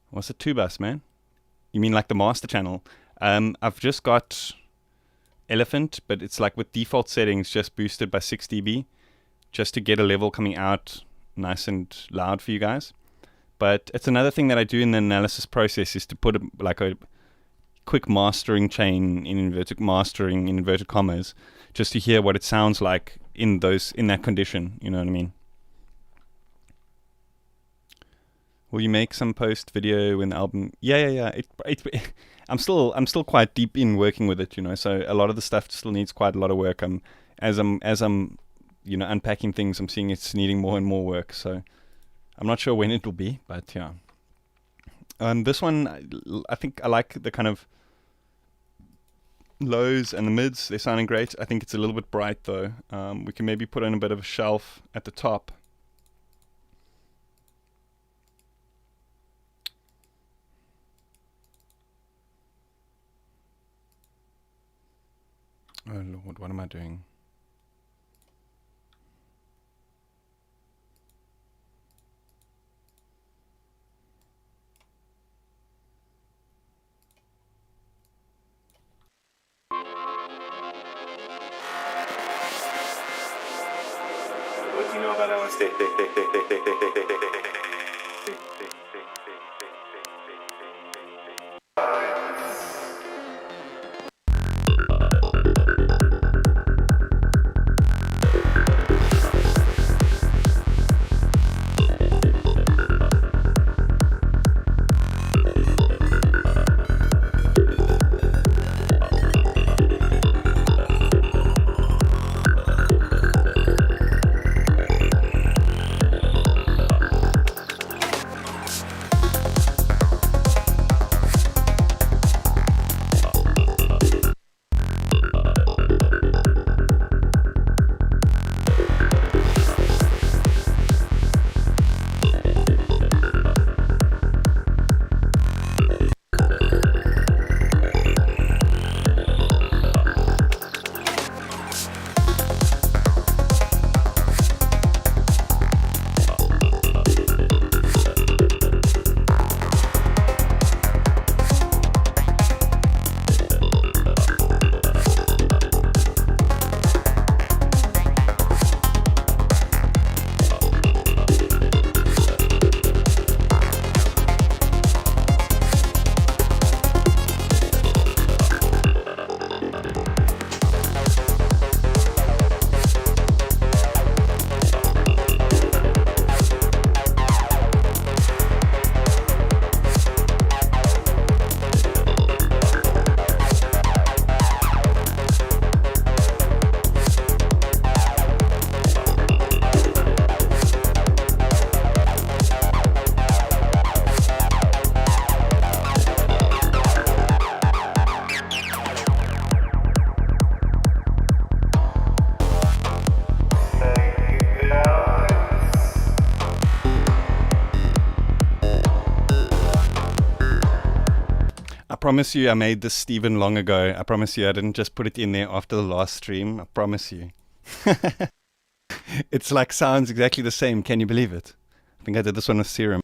What's a 2-bus, man? You mean like the master channel? I've just got Elephant, but it's like with default settings just boosted by 6 dB, just to get a level coming out nice and loud for you guys. But it's another thing that I do in the analysis process is to put a quick mastering chain in inverted commas, just to hear what it sounds like in that condition. You know what I mean? Will you make some post video when the album? Yeah. I'm still quite deep in working with it, you know. So a lot of the stuff still needs quite a lot of work. As I'm you know, unpacking things, I'm seeing it's needing more and more work. So I'm not sure when it will be, but yeah. This one, I think I like the kind of lows and the mids. They're sounding great. I think it's a little bit bright though. We can maybe put in a bit of a shelf at the top. Oh Lord, what am I doing? What do you know about LSD? I promise you I made this Steven long ago. I promise you I didn't just put it in there after the last stream. I promise you. It's like sounds exactly the same. Can you believe it? I think I did this one with Serum.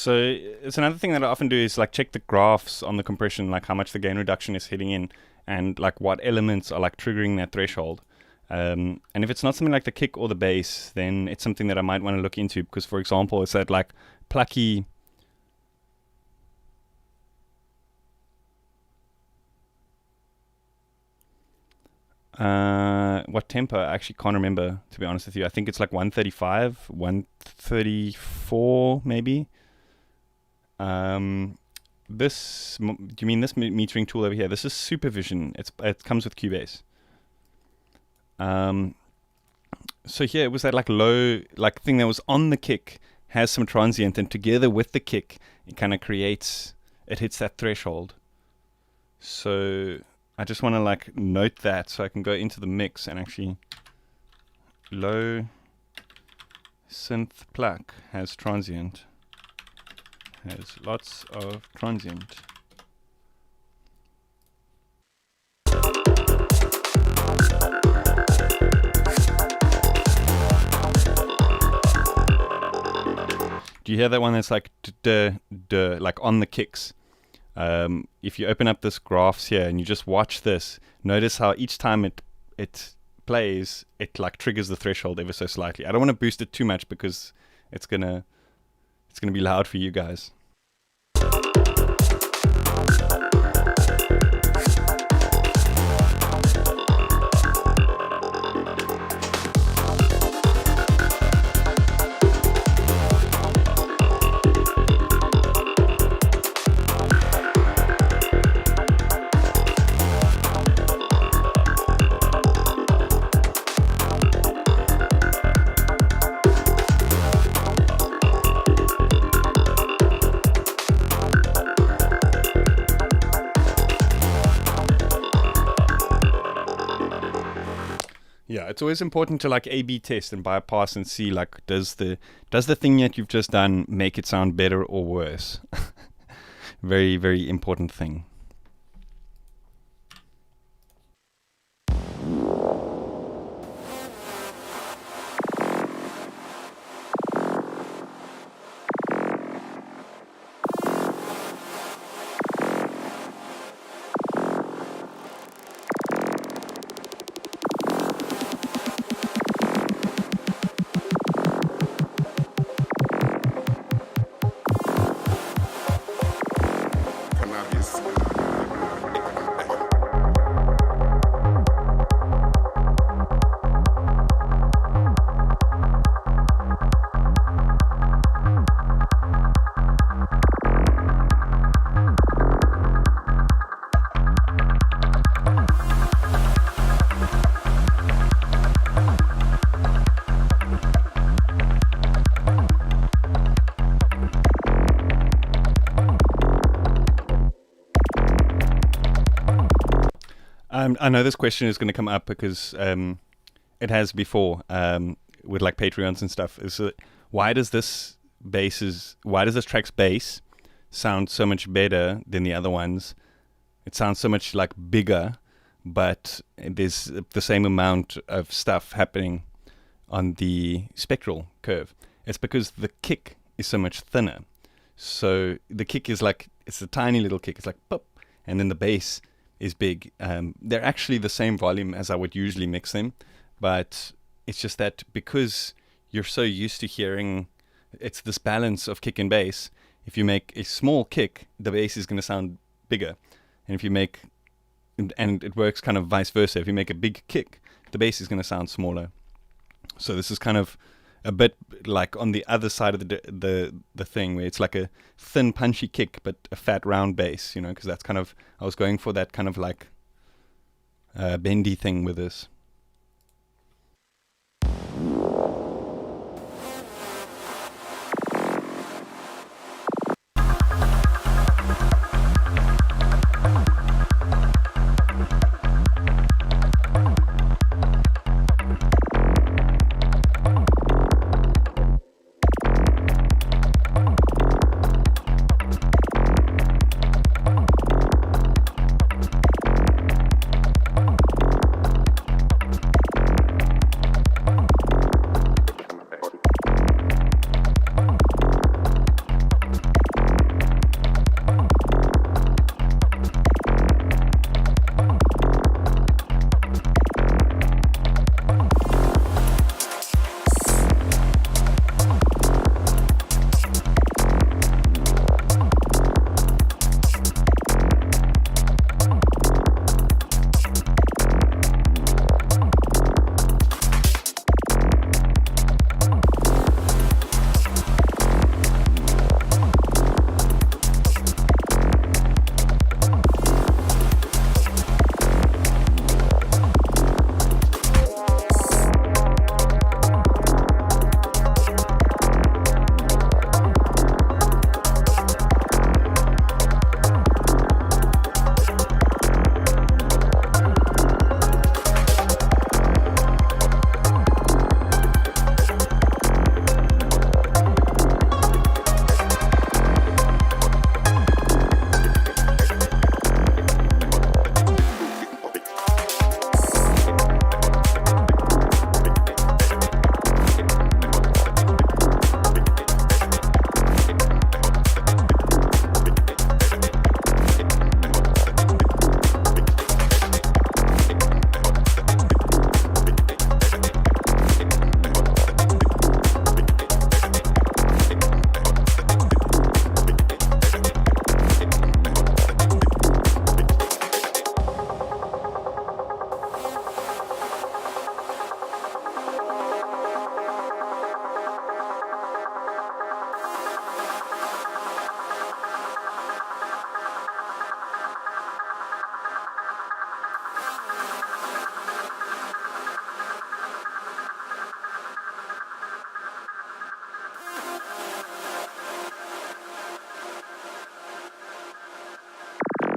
So it's another thing that I often do is like check the graphs on the compression, like how much the gain reduction is hitting in, and like what elements are like triggering that threshold. And if it's not something like the kick or the bass, then it's something that I might want to look into, because for example, it's that like plucky. What tempo? I actually can't remember, to be honest with you. I think it's like 135, 134 maybe. This, do you mean this metering tool over here? This is Supervision. It comes with Cubase. So here it was that like low like thing that was on the kick has some transient, and together with the kick it kind of hits that threshold. So I just want to like note that so I can go into the mix and actually low synth pluck has transient, has lots of transient. Do you hear that one that's like like on the kicks? If you open up this graphs here and you just watch this, notice how each time it plays, it like triggers the threshold ever so slightly. I don't want to boost it too much because it's gonna be loud for you guys. Yeah, it's always important to like A/B test and bypass and see like does the thing that you've just done make it sound better or worse. Very, very important thing. I know this question is going to come up because it has before with like Patreons and stuff. Is why does this track's bass sound so much better than the other ones? It sounds so much like bigger, but there's the same amount of stuff happening on the spectral curve. It's because the kick is so much thinner. So the kick is like, it's a tiny little kick. It's like pop, and then the bass is big. They're actually the same volume as I would usually mix them, but it's just that because you're so used to hearing, it's this balance of kick and bass. If you make a small kick, the bass is going to sound bigger, and if you make, and it works kind of vice versa. If you make a big kick, the bass is going to sound smaller. So this is kind of a bit like on the other side of the thing, where it's like a thin punchy kick but a fat round bass, you know, because that's kind of, I was going for that kind of like bendy thing with this.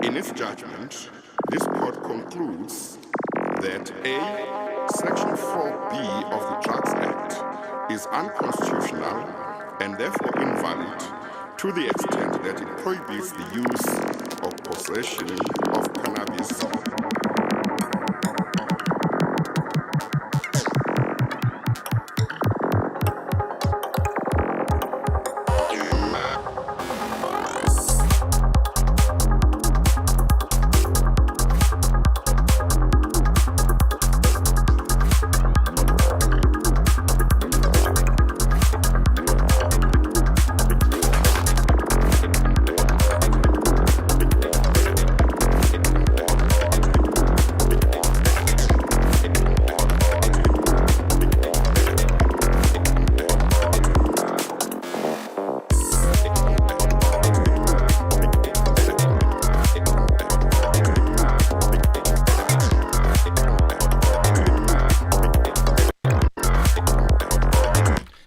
In its judgment, this court concludes that A, Section 4B of the Drugs Act is unconstitutional and therefore invalid to the extent that it prohibits the use or possession of cannabis.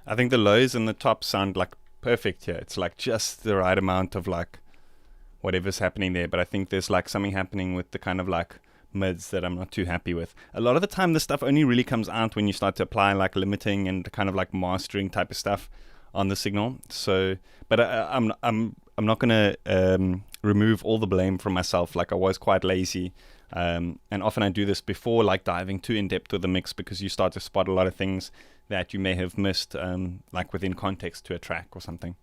I think the lows and the tops sound like perfect here. It's like just the right amount of like whatever's happening there. But I think there's like something happening with the kind of like mids that I'm not too happy with. A lot of the time, this stuff only really comes out when you start to apply like limiting and kind of like mastering type of stuff on the signal. So, but I'm not gonna remove all the blame from myself. Like I was quite lazy. And often I do this before like diving too in depth with the mix, because you start to spot a lot of things that you may have missed, like within context to a track or something.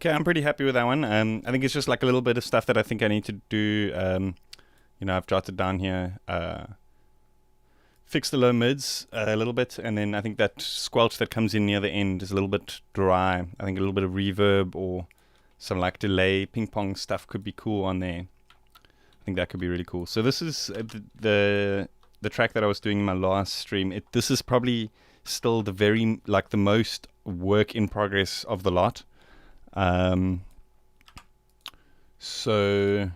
Okay, I'm pretty happy with that one. I think it's just like a little bit of stuff that I think I need to do. I've jotted down here. Fix the low mids a little bit, and then I think that squelch that comes in near the end is a little bit dry. I think a little bit of reverb or some like delay ping pong stuff could be cool on there. I think that could be really cool. So this is the track that I was doing in my last stream. This is probably still the most work in progress of the lot. So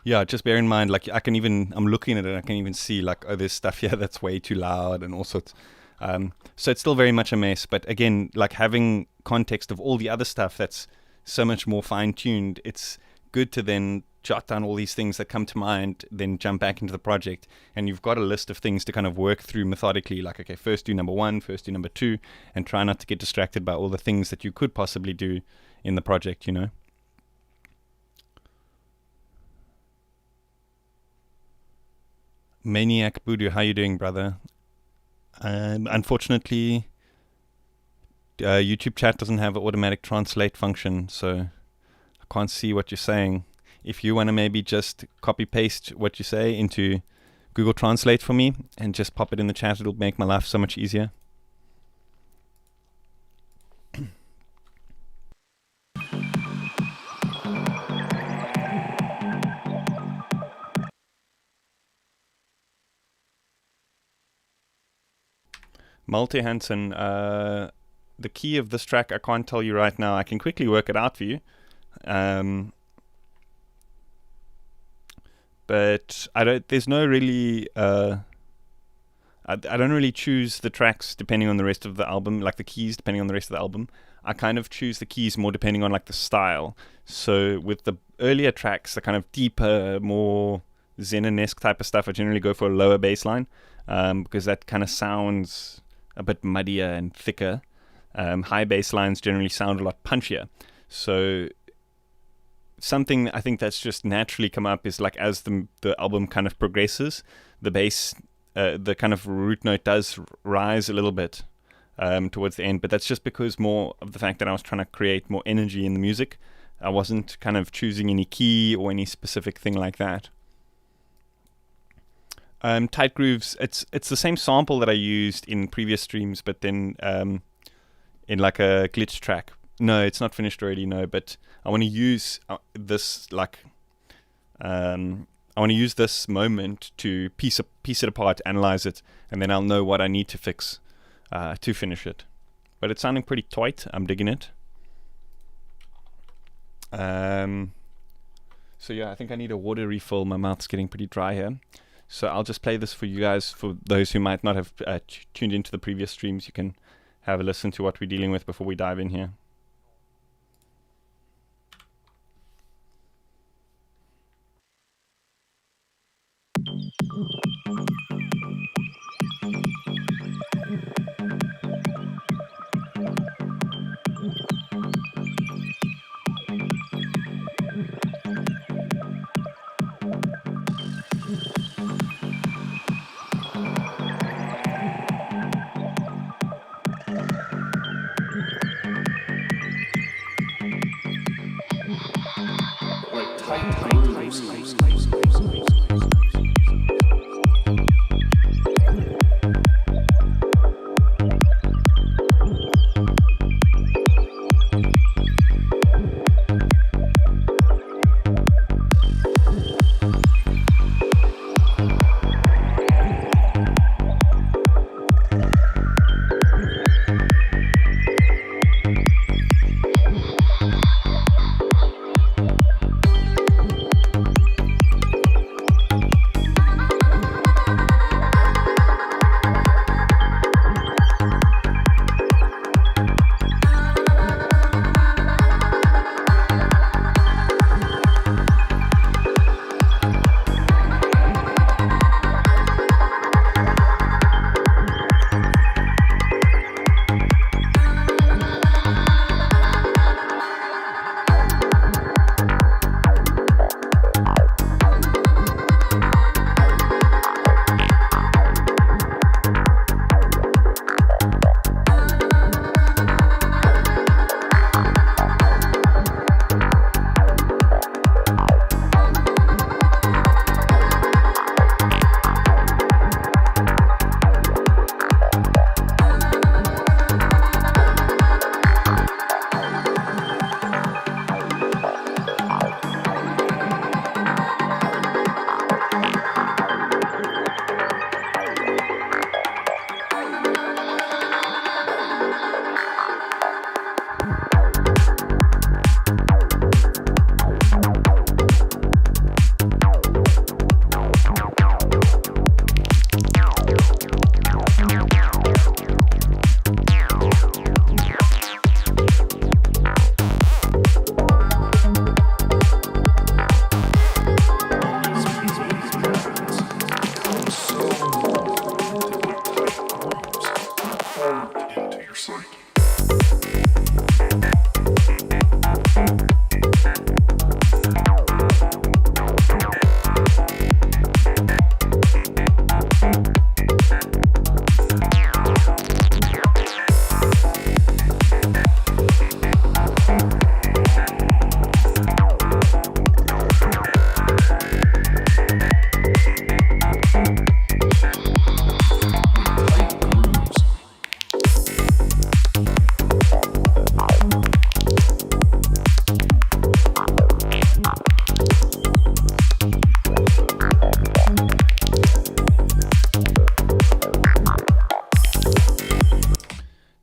yeah, just bear in mind, like I'm looking at it, I can even see like, oh, there's stuff here that's way too loud and all sorts. So it's still very much a mess, but again, like having context of all the other stuff that's so much more fine-tuned, it's good to then jot down all these things that come to mind, then jump back into the project, and you've got a list of things to kind of work through methodically, like, okay, first do number 1, first do number 2, and try not to get distracted by all the things that you could possibly do in the project, you know. Maniac Voodoo, how you doing, brother? Unfortunately, YouTube chat doesn't have an automatic translate function, so I can't see what you're saying. If you want to maybe just copy paste what you say into Google Translate for me and just pop it in the chat, it'll make my life so much easier. Malte Hansen, the key of this track I can't tell you right now. I can quickly work it out for you. But there's no really, I don't really choose the tracks depending on the rest of the album, like the keys depending on the rest of the album. I kind of choose the keys more depending on like the style. So with the earlier tracks, the kind of deeper, more Zenon-esque type of stuff, I generally go for a lower bass line, because that kind of sounds a bit muddier and thicker. High bass lines generally sound a lot punchier. So something I think that's just naturally come up is like as the album kind of progresses, the bass, the kind of root note does rise a little bit towards the end, but that's just because more of the fact that I was trying to create more energy in the music. I wasn't kind of choosing any key or any specific thing like that. Tight Grooves, it's the same sample that I used in previous streams, but then in like a glitch track. No, it's not finished already, no, but I want to use this, like, I want to use this moment to piece it apart, analyze it, and then I'll know what I need to fix to finish it. But it's sounding pretty tight. I'm digging it. So yeah, I think I need a water refill. My mouth's getting pretty dry here. So I'll just play this for you guys. For those who might not have tuned into the previous streams, you can have a listen to what we're dealing with before we dive in here.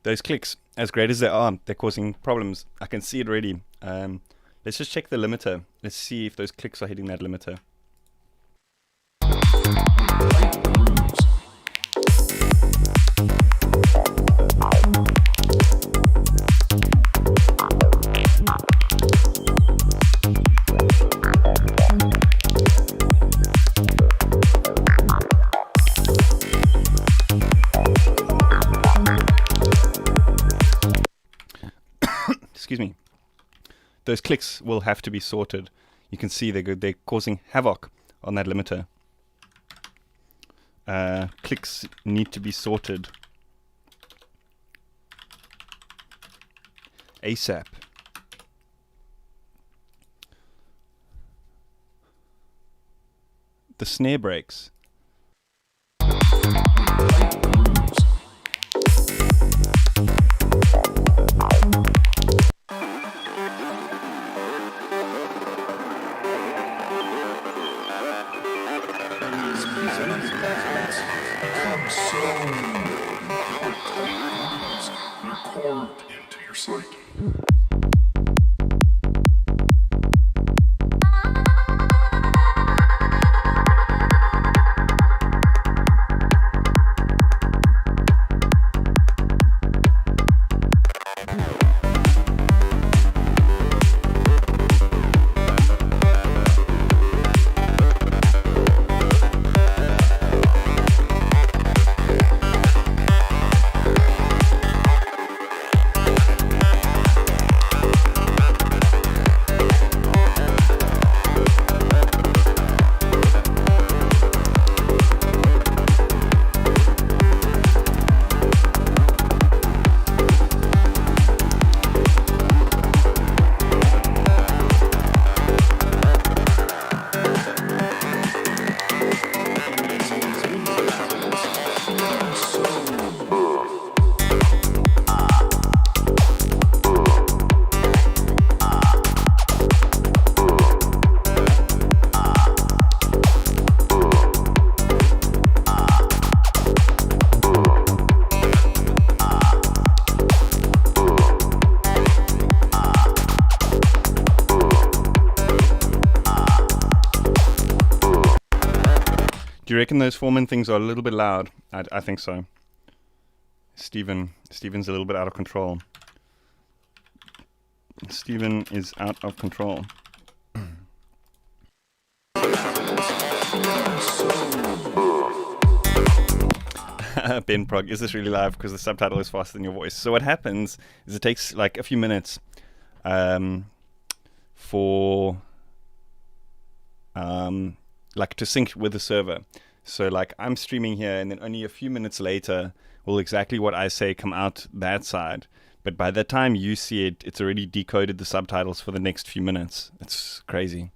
Those clicks, as great as they are, they're causing problems. I can see it already. Let's just check the limiter. Let's see if those clicks are hitting that limiter. Excuse me. Those clicks will have to be sorted. You can see they're causing havoc on that limiter. Clicks need to be sorted ASAP. The snare breaks. Carved into your psyche. Do you reckon those Foreman things are a little bit loud? I think so. Steven's a little bit out of control. Steven is out of control. Ben Prog, is this really live? Because the subtitle is faster than your voice. So what happens is it takes like a few minutes for like to sync with the server. So like I'm streaming here, and then only a few minutes later will exactly what I say come out that side. But by the time you see it, it's already decoded the subtitles for the next few minutes. It's crazy.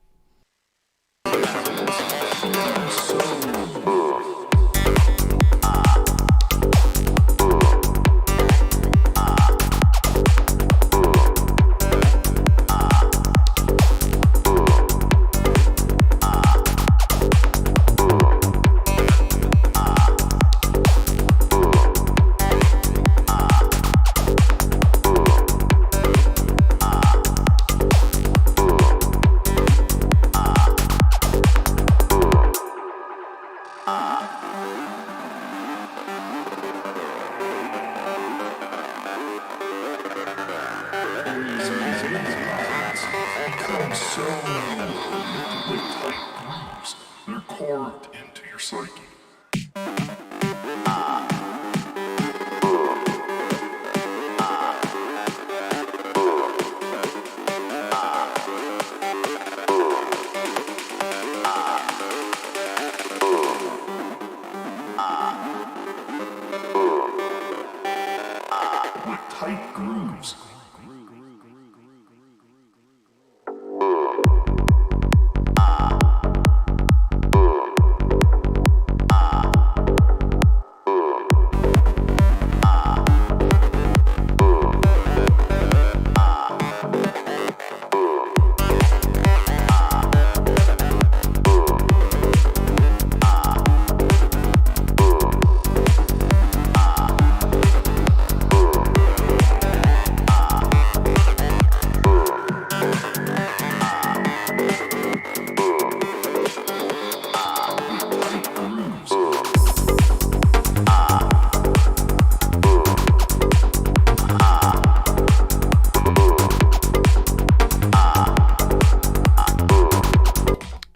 They're carved into your psyche. tight grooves.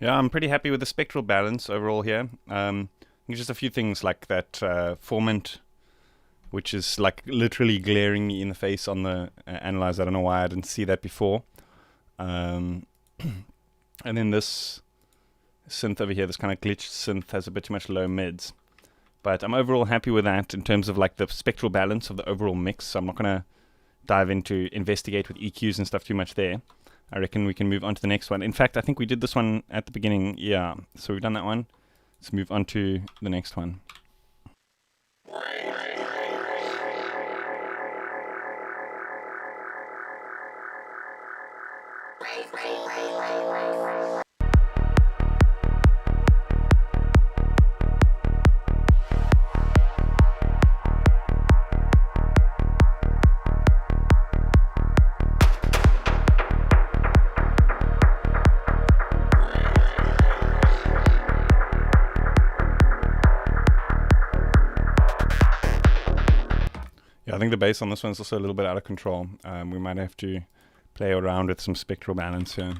Yeah, I'm pretty happy with the spectral balance overall here. Just a few things like that formant, which is like literally glaring me in the face on the analyzer. I don't know why I didn't see that before. And then this synth over here, this kind of glitched synth, has a bit too much low mids. But I'm overall happy with that in terms of like the spectral balance of the overall mix. So I'm not going to dive into investigate with EQs and stuff too much there. I reckon we can move on to the next one. In fact, I think we did this one at the beginning. Yeah, so we've done that one. Let's move on to the next one. I think the bass on this one is also a little bit out of control. We might have to play around with some spectral balance here.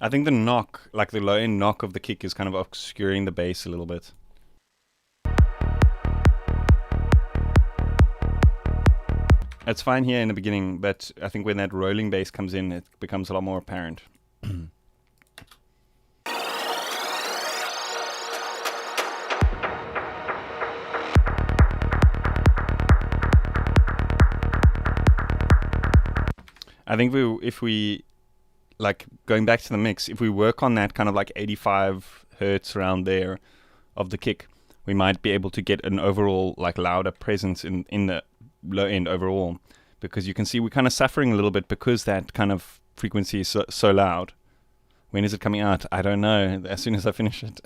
I think the knock, like the low end knock of the kick, is kind of obscuring the bass a little bit. It's fine here in the beginning, but I think when that rolling bass comes in, it becomes a lot more apparent. I think if we like going back to the mix, if we work on that kind of like 85 hertz around there of the kick, we might be able to get an overall like louder presence in the low end overall, because you can see we're kind of suffering a little bit because that kind of frequency is so loud. When is it coming out? I don't know. As soon as I finish it.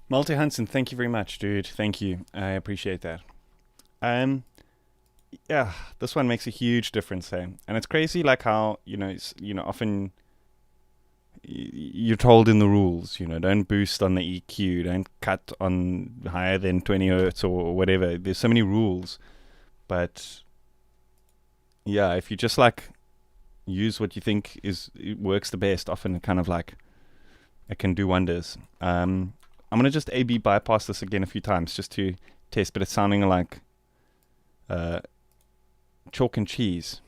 Malte Hansen, thank you very much, dude. Thank you. I appreciate that. Yeah, this one makes a huge difference, eh? And it's crazy, like how often you're told in the rules, don't boost on the EQ, don't cut on higher than 20 hertz or whatever. There's so many rules, but yeah, if you just like use what you think it works the best, often it kind of like it can do wonders. I'm going to just A-B bypass this again a few times just to test, but it's sounding like chalk and cheese.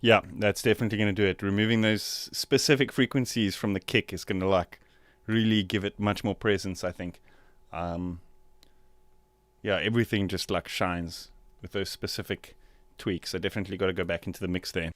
Yeah, that's definitely going to do it. Removing those specific frequencies from the kick is going to like really give it much more presence, I think. Yeah, everything just like shines with those specific tweaks. I definitely got to go back into the mix there.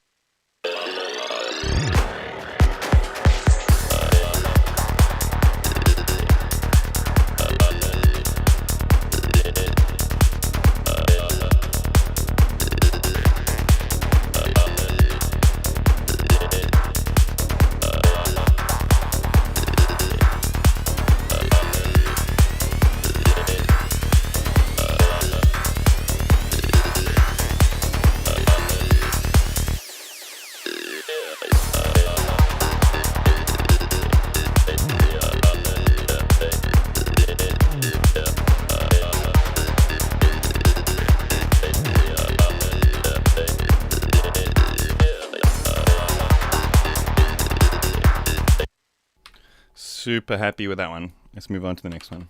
Super happy with that one. Let's move on to the next one.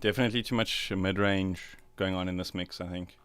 Definitely too much mid-range going on in this mix, I think.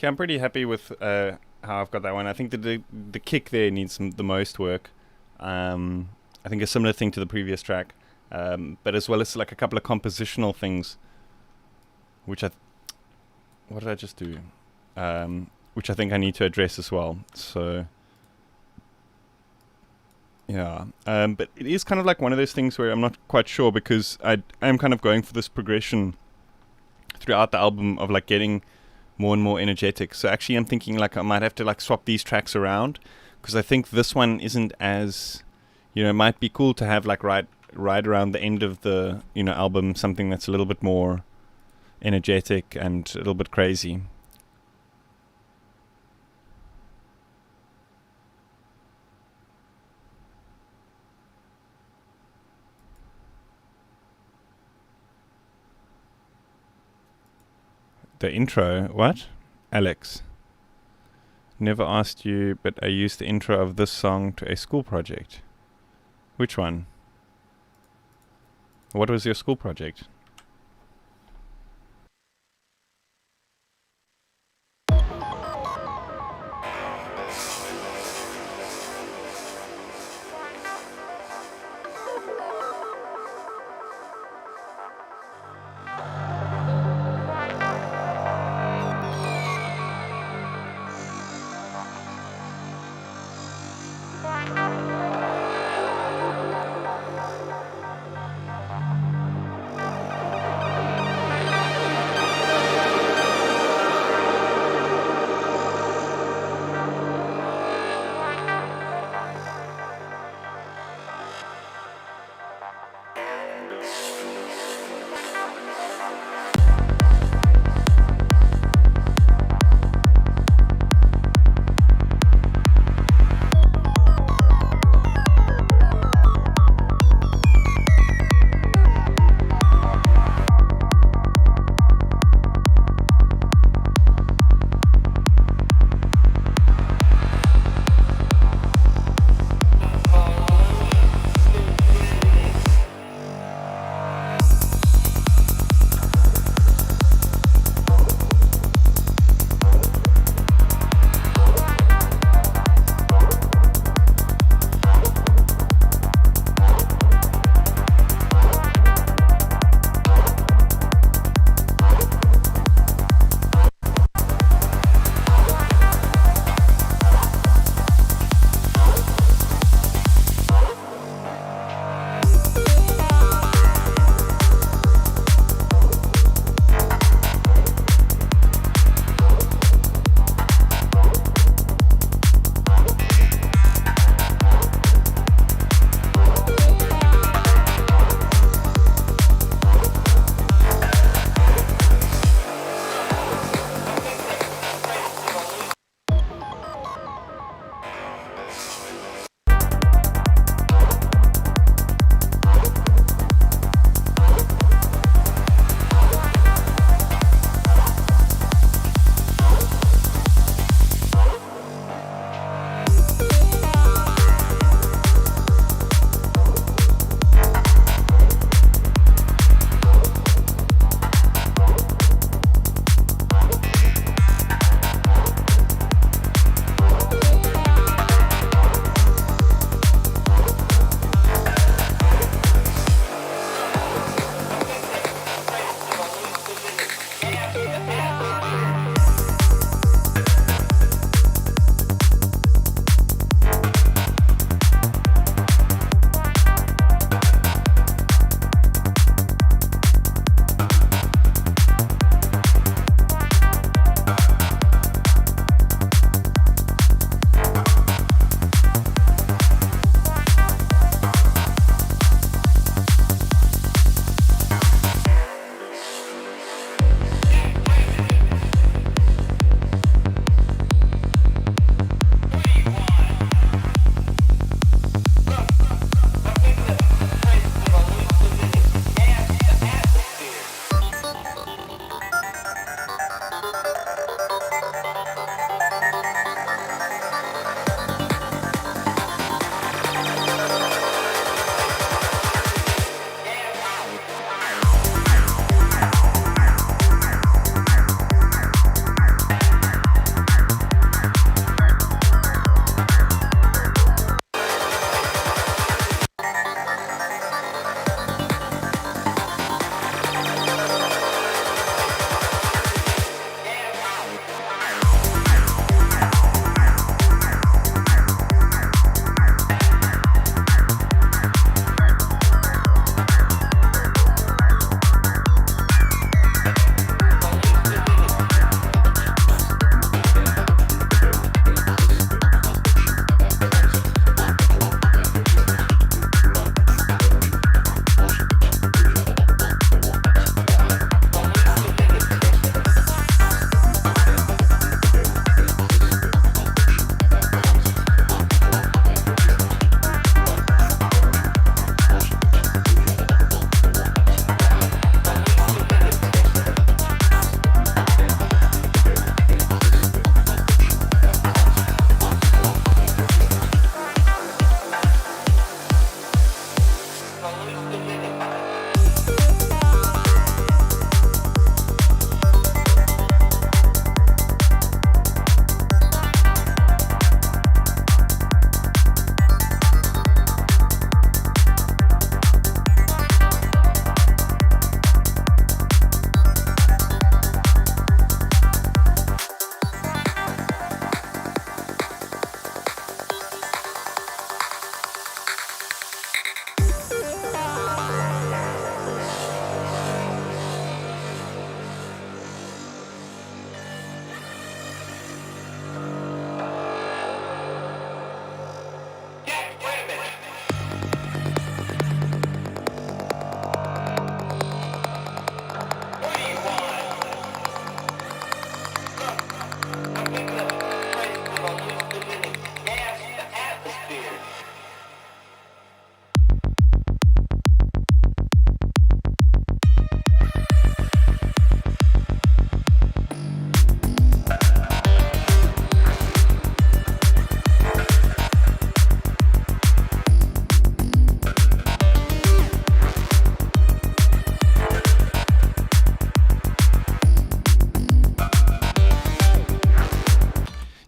I'm pretty happy with how I've got that one. I think that the kick there needs the most work. I think a similar thing to the previous track, but as well as like a couple of compositional things, which what did I just do? Which I think I need to address as well. So yeah, but it is kind of like one of those things where I'm not quite sure, because I'm kind of going for this progression throughout the album of like getting more and more energetic. So actually I'm thinking like I might have to like swap these tracks around, because I think this one isn't as, it might be cool to have like right around the end of the album something that's a little bit more energetic and a little bit crazy. The intro, what? Alex. Never asked you, but I used the intro of this song to a school project. Which one? What was your school project?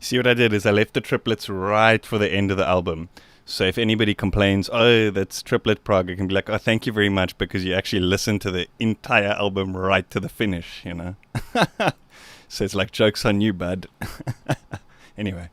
See what I did is I left the triplets right for the end of the album. So if anybody complains, oh, that's triplet prog, I can be like, oh, thank you very much, because you actually listen to the entire album right to the finish, you know. So it's like, joke's on you, bud. Anyway.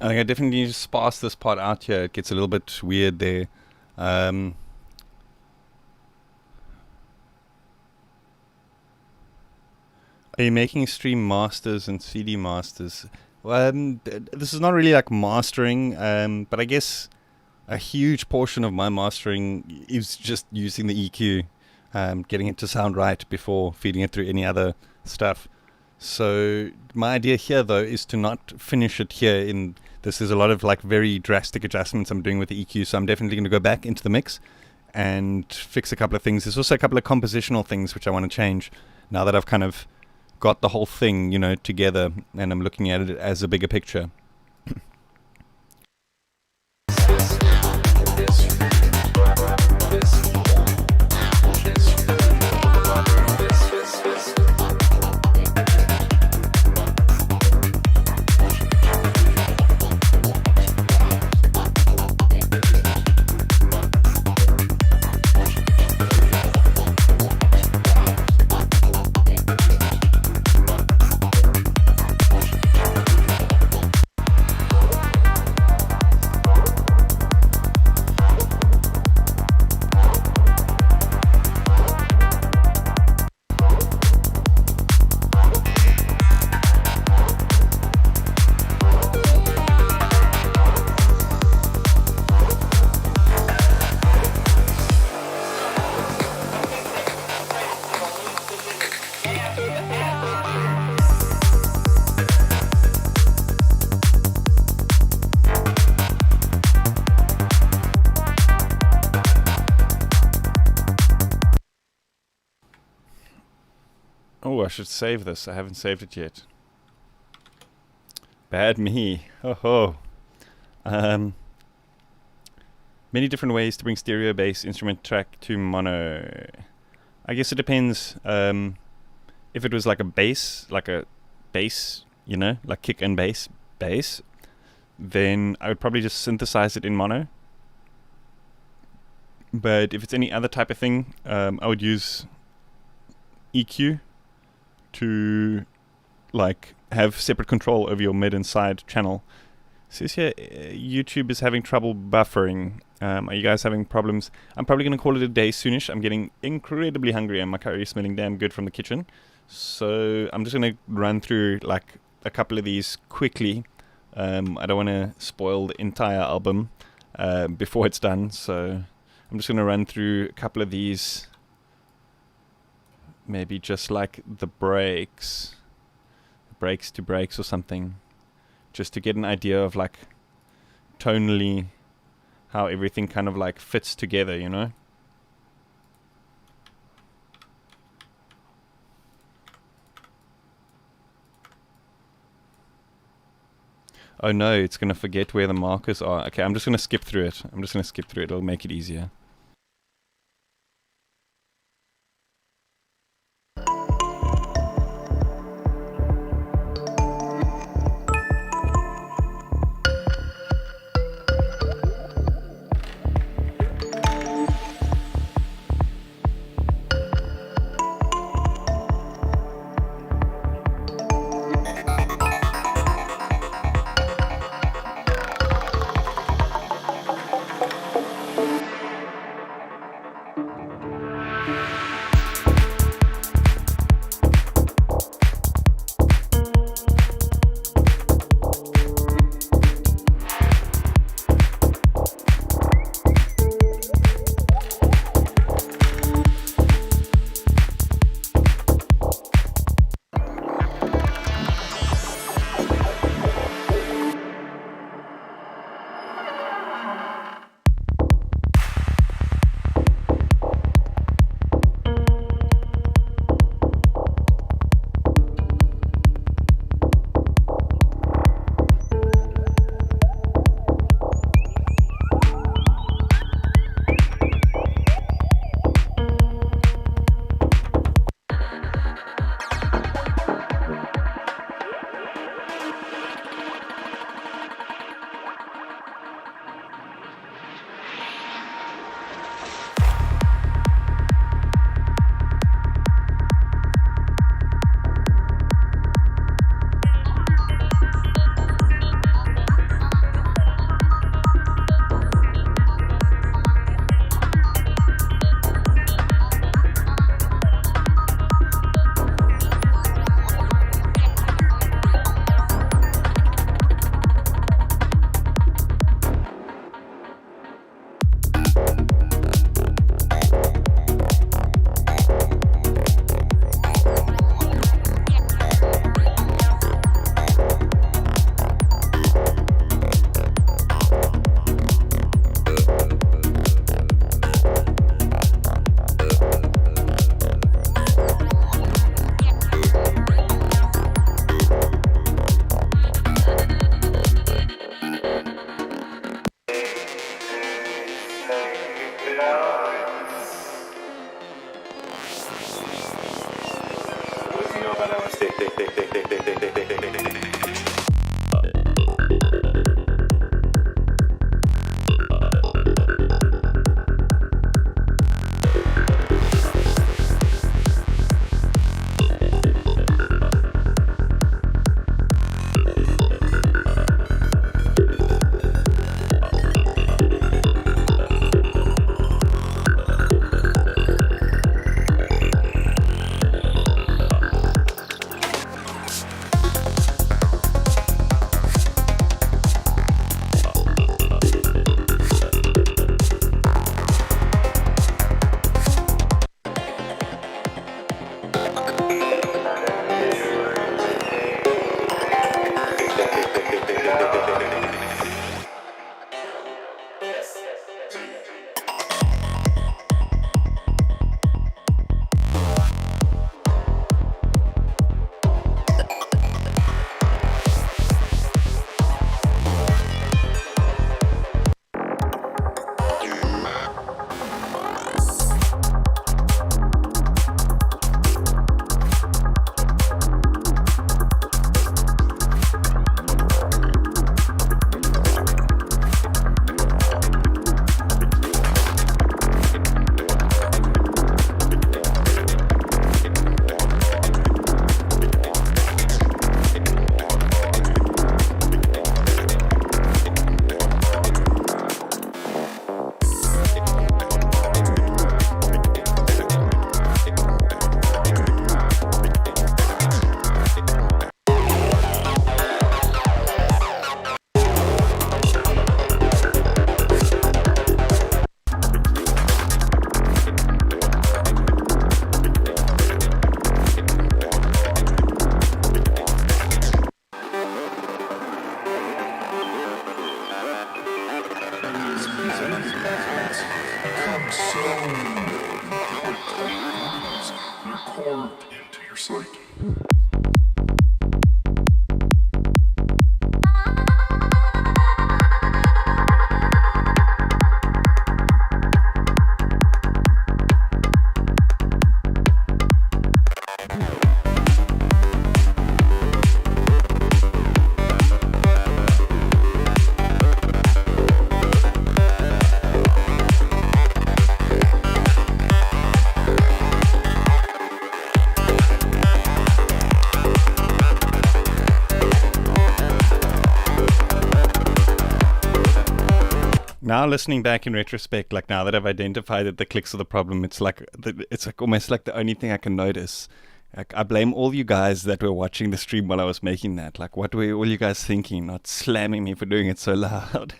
I think I definitely need to sparse this part out here. It gets a little bit weird there. Are you making stream masters and CD masters? Well, this is not really like mastering, but I guess a huge portion of my mastering is just using the EQ, getting it to sound right before feeding it through any other stuff. So my idea here, though, is to not finish it here in this. Is a lot of like very drastic adjustments I'm doing with the EQ, so I'm definitely going to go back into the mix and fix a couple of things. There's also a couple of compositional things which I want to change now that I've kind of got the whole thing, you know, together, and I'm looking at it as a bigger picture. Oh, I should save this. I haven't saved it yet. Bad me. Oh. Many different ways to bring stereo bass instrument track to mono. I guess it depends. If it was like a bass, like kick and bass, then I would probably just synthesize it in mono. But if it's any other type of thing, I would use EQ to like have separate control over your mid and side channel. It says here YouTube is having trouble buffering. Are you guys having problems? I'm probably going to call it a day soonish. I'm getting incredibly hungry and my curry is smelling damn good from the kitchen. So I'm just going to run through like a couple of these quickly. I don't want to spoil the entire album before it's done. So I'm just going to run through a couple of these. Maybe just like the breaks to breaks or something. Just to get an idea of like tonally how everything kind of like fits together, you know? Oh no, it's going to forget where the markers are. Okay, I'm just going to skip through it. It'll make it easier. So, how it concludes, they're carved into your psyche. Now listening back in retrospect, like now that I've identified that the clicks are the problem, it's like almost like the only thing I can notice. Like, I blame all you guys that were watching the stream while I was making that. Like, what were all you guys thinking? Not slamming me for doing it so loud.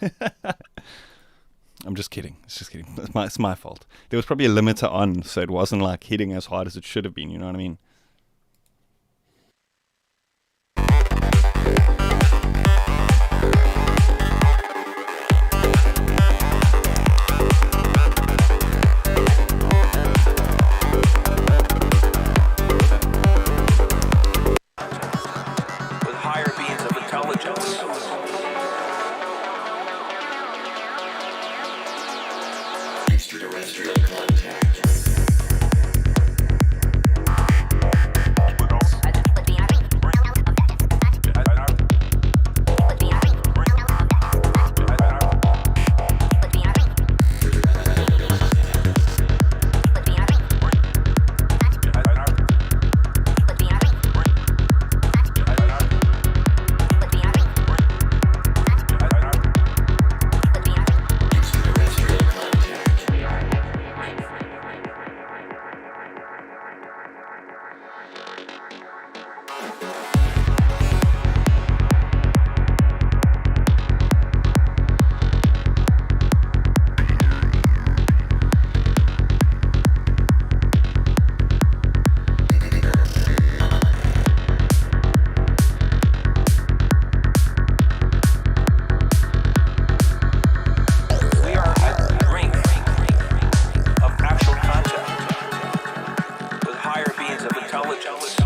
I'm just kidding. It's just kidding. It's my fault. There was probably a limiter on, so it wasn't like hitting as hard as it should have been. You know what I mean? with higher beings of intelligence. Extraterrestrial contact. We are at the brink of actual contact with higher beings of intelligence.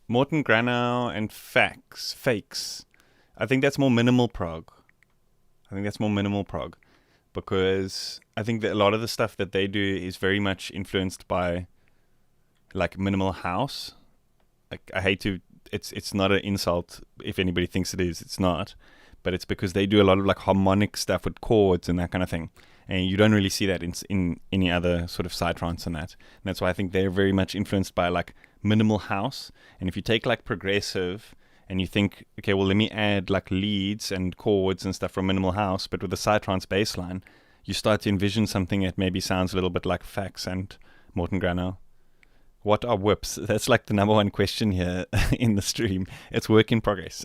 Morton Granow and Fakes. I think that's more minimal prog. Because I think that a lot of the stuff that they do is very much influenced by like minimal house. Like, I hate to, it's not an insult if anybody thinks it is, it's not. But it's because they do a lot of like harmonic stuff with chords and that kind of thing. And you don't really see that in any other sort of psytrance and that. And that's why I think they're very much influenced by like minimal house. And if you take like progressive and you think, okay, well, let me add like leads and chords and stuff from minimal house, but with a psytrance bass line, you start to envision something that maybe sounds a little bit like Fax and Morton Granow. What are whips? That's like the number one question here in the stream. It's work in progress.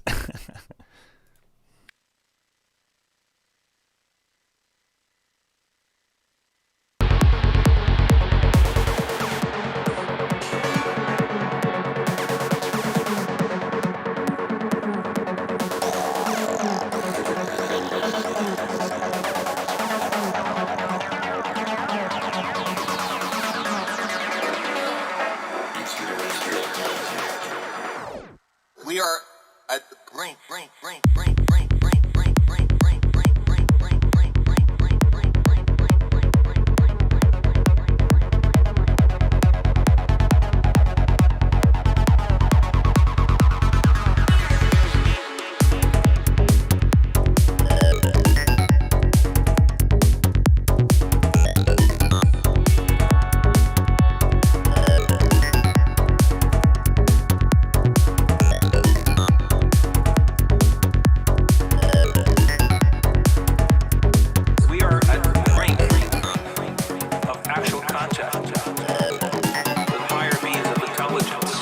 We are at the brink. We are at the brink of actual contact with higher beings of intelligence.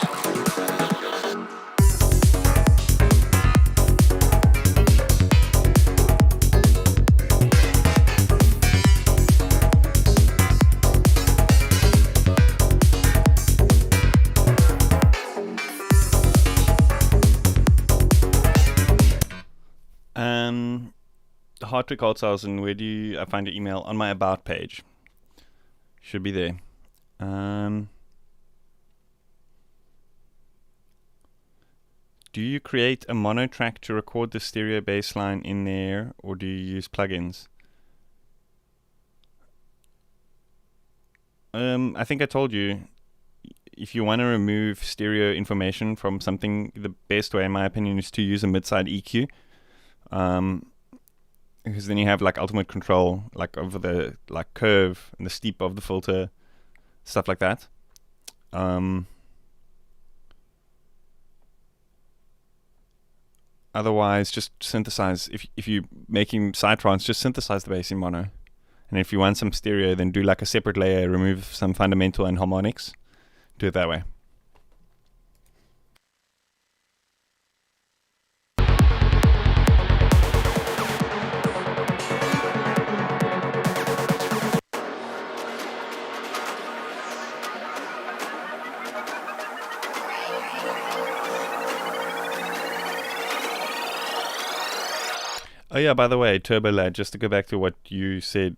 Hartwig Holtzhausen, where do I find your email? On my About page. Should be there. Do you create a mono track to record the stereo bass line in there, or do you use plugins? I think I told you, if you want to remove stereo information from something, the best way, in my opinion, is to use a mid-side EQ. Because then you have like ultimate control, like over the like curve and the steep of the filter, stuff like that. Otherwise, just synthesize. If you're making sidetrons, just synthesize the bass in mono. And if you want some stereo, then do like a separate layer, remove some fundamental and harmonics. Do it that way. Oh yeah, by the way, Turbo Lad, just to go back to what you said,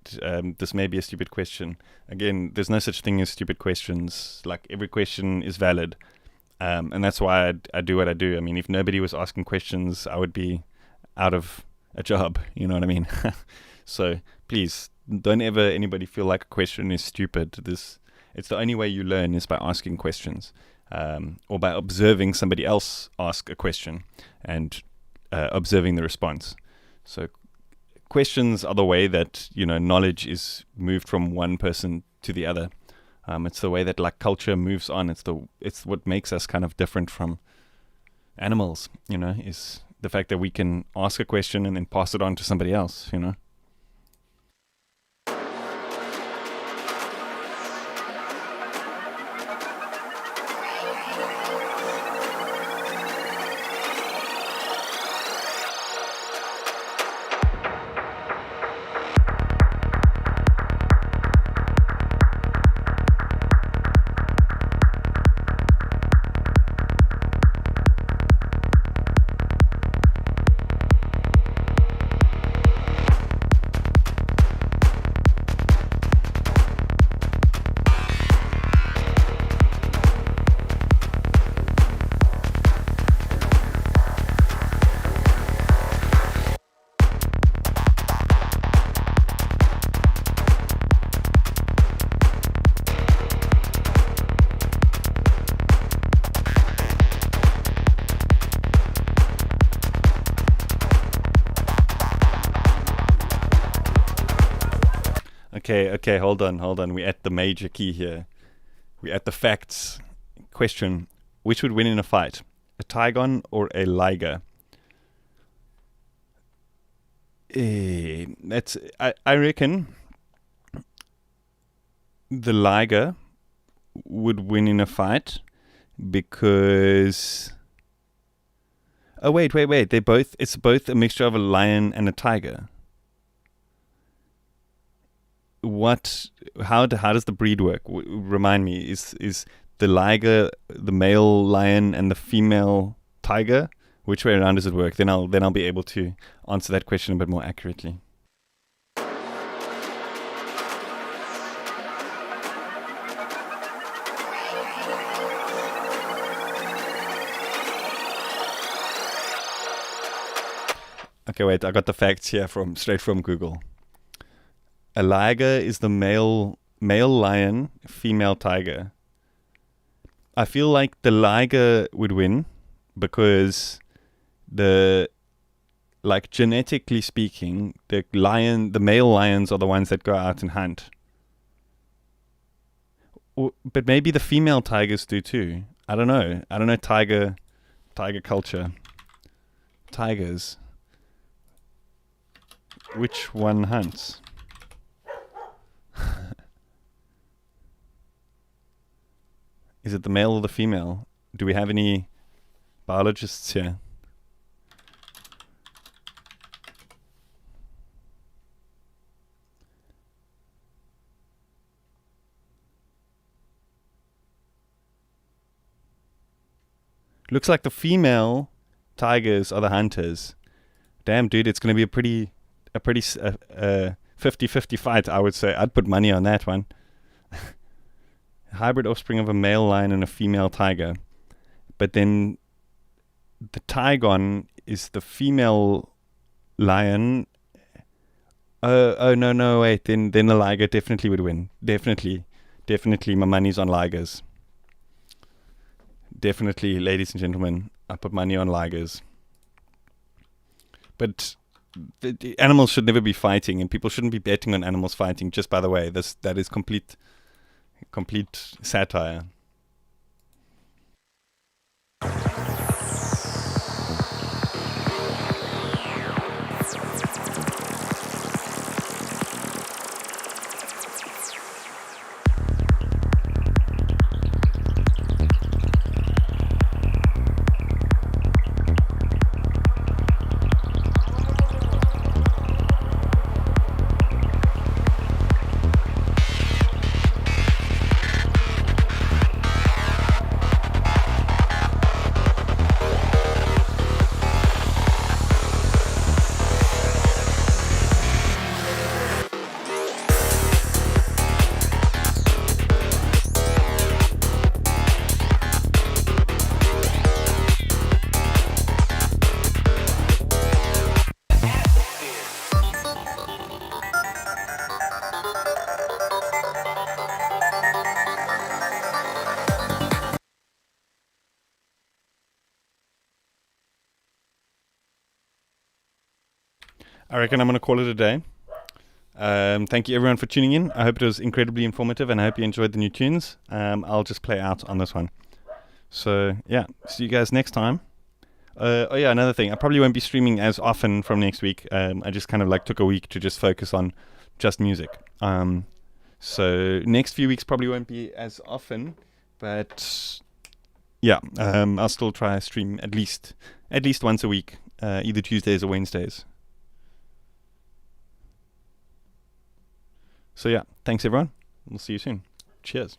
this may be a stupid question. Again, there's no such thing as stupid questions. Like, every question is valid. And that's why I do what I do. I mean, if nobody was asking questions, I would be out of a job. You know what I mean? So please, don't ever anybody feel like a question is stupid. It's the only way you learn is by asking questions, or by observing somebody else ask a question and observing the response. So questions are the way that, knowledge is moved from one person to the other. It's the way that like culture moves on. It's what makes us kind of different from animals, is the fact that we can ask a question and then pass it on to somebody else, Okay, hold on. We're at the major key here. We're at the facts. Question: which would win in a fight, a Tygon or a Liger? I reckon the Liger would win in a fight because. Oh wait. It's both a mixture of a lion and a tiger. How does the breed work? Remind me, is the liger the male lion and the female tiger? Which way around does it work? Then I'll be able to answer that question a bit more accurately. Okay, wait, I got the facts here straight from Google. A liger is the male lion, female tiger. I feel like the liger would win because genetically speaking, the male lions are the ones that go out and hunt. But maybe the female tigers do too. I don't know tiger culture. Tigers. Which one hunts? Is it the male or the female? Do we have any biologists here? Looks like the female tigers are the hunters. Damn, dude, it's going to be a a pretty 50-50 fight, I would say. I'd put money on that one. Hybrid offspring of a male lion and a female tiger. But then the tigon is the female lion. No, wait. Then the liger definitely would win. Definitely, my money's on ligers. Definitely, ladies and gentlemen, I put money on ligers. But the animals should never be fighting, and people shouldn't be betting on animals fighting. Just by the way, that is complete satire. I reckon I'm going to call it a day. Thank you everyone for tuning in. I hope it was incredibly informative, and I hope you enjoyed the new tunes. I'll just play out on this one. So yeah, see you guys next time. Another thing. I probably won't be streaming as often from next week. I just kind of like took a week to just focus on just music. So next few weeks probably won't be as often, but yeah, I'll still try to stream at least once a week, either Tuesdays or Wednesdays. So yeah, thanks everyone. We'll see you soon. Cheers.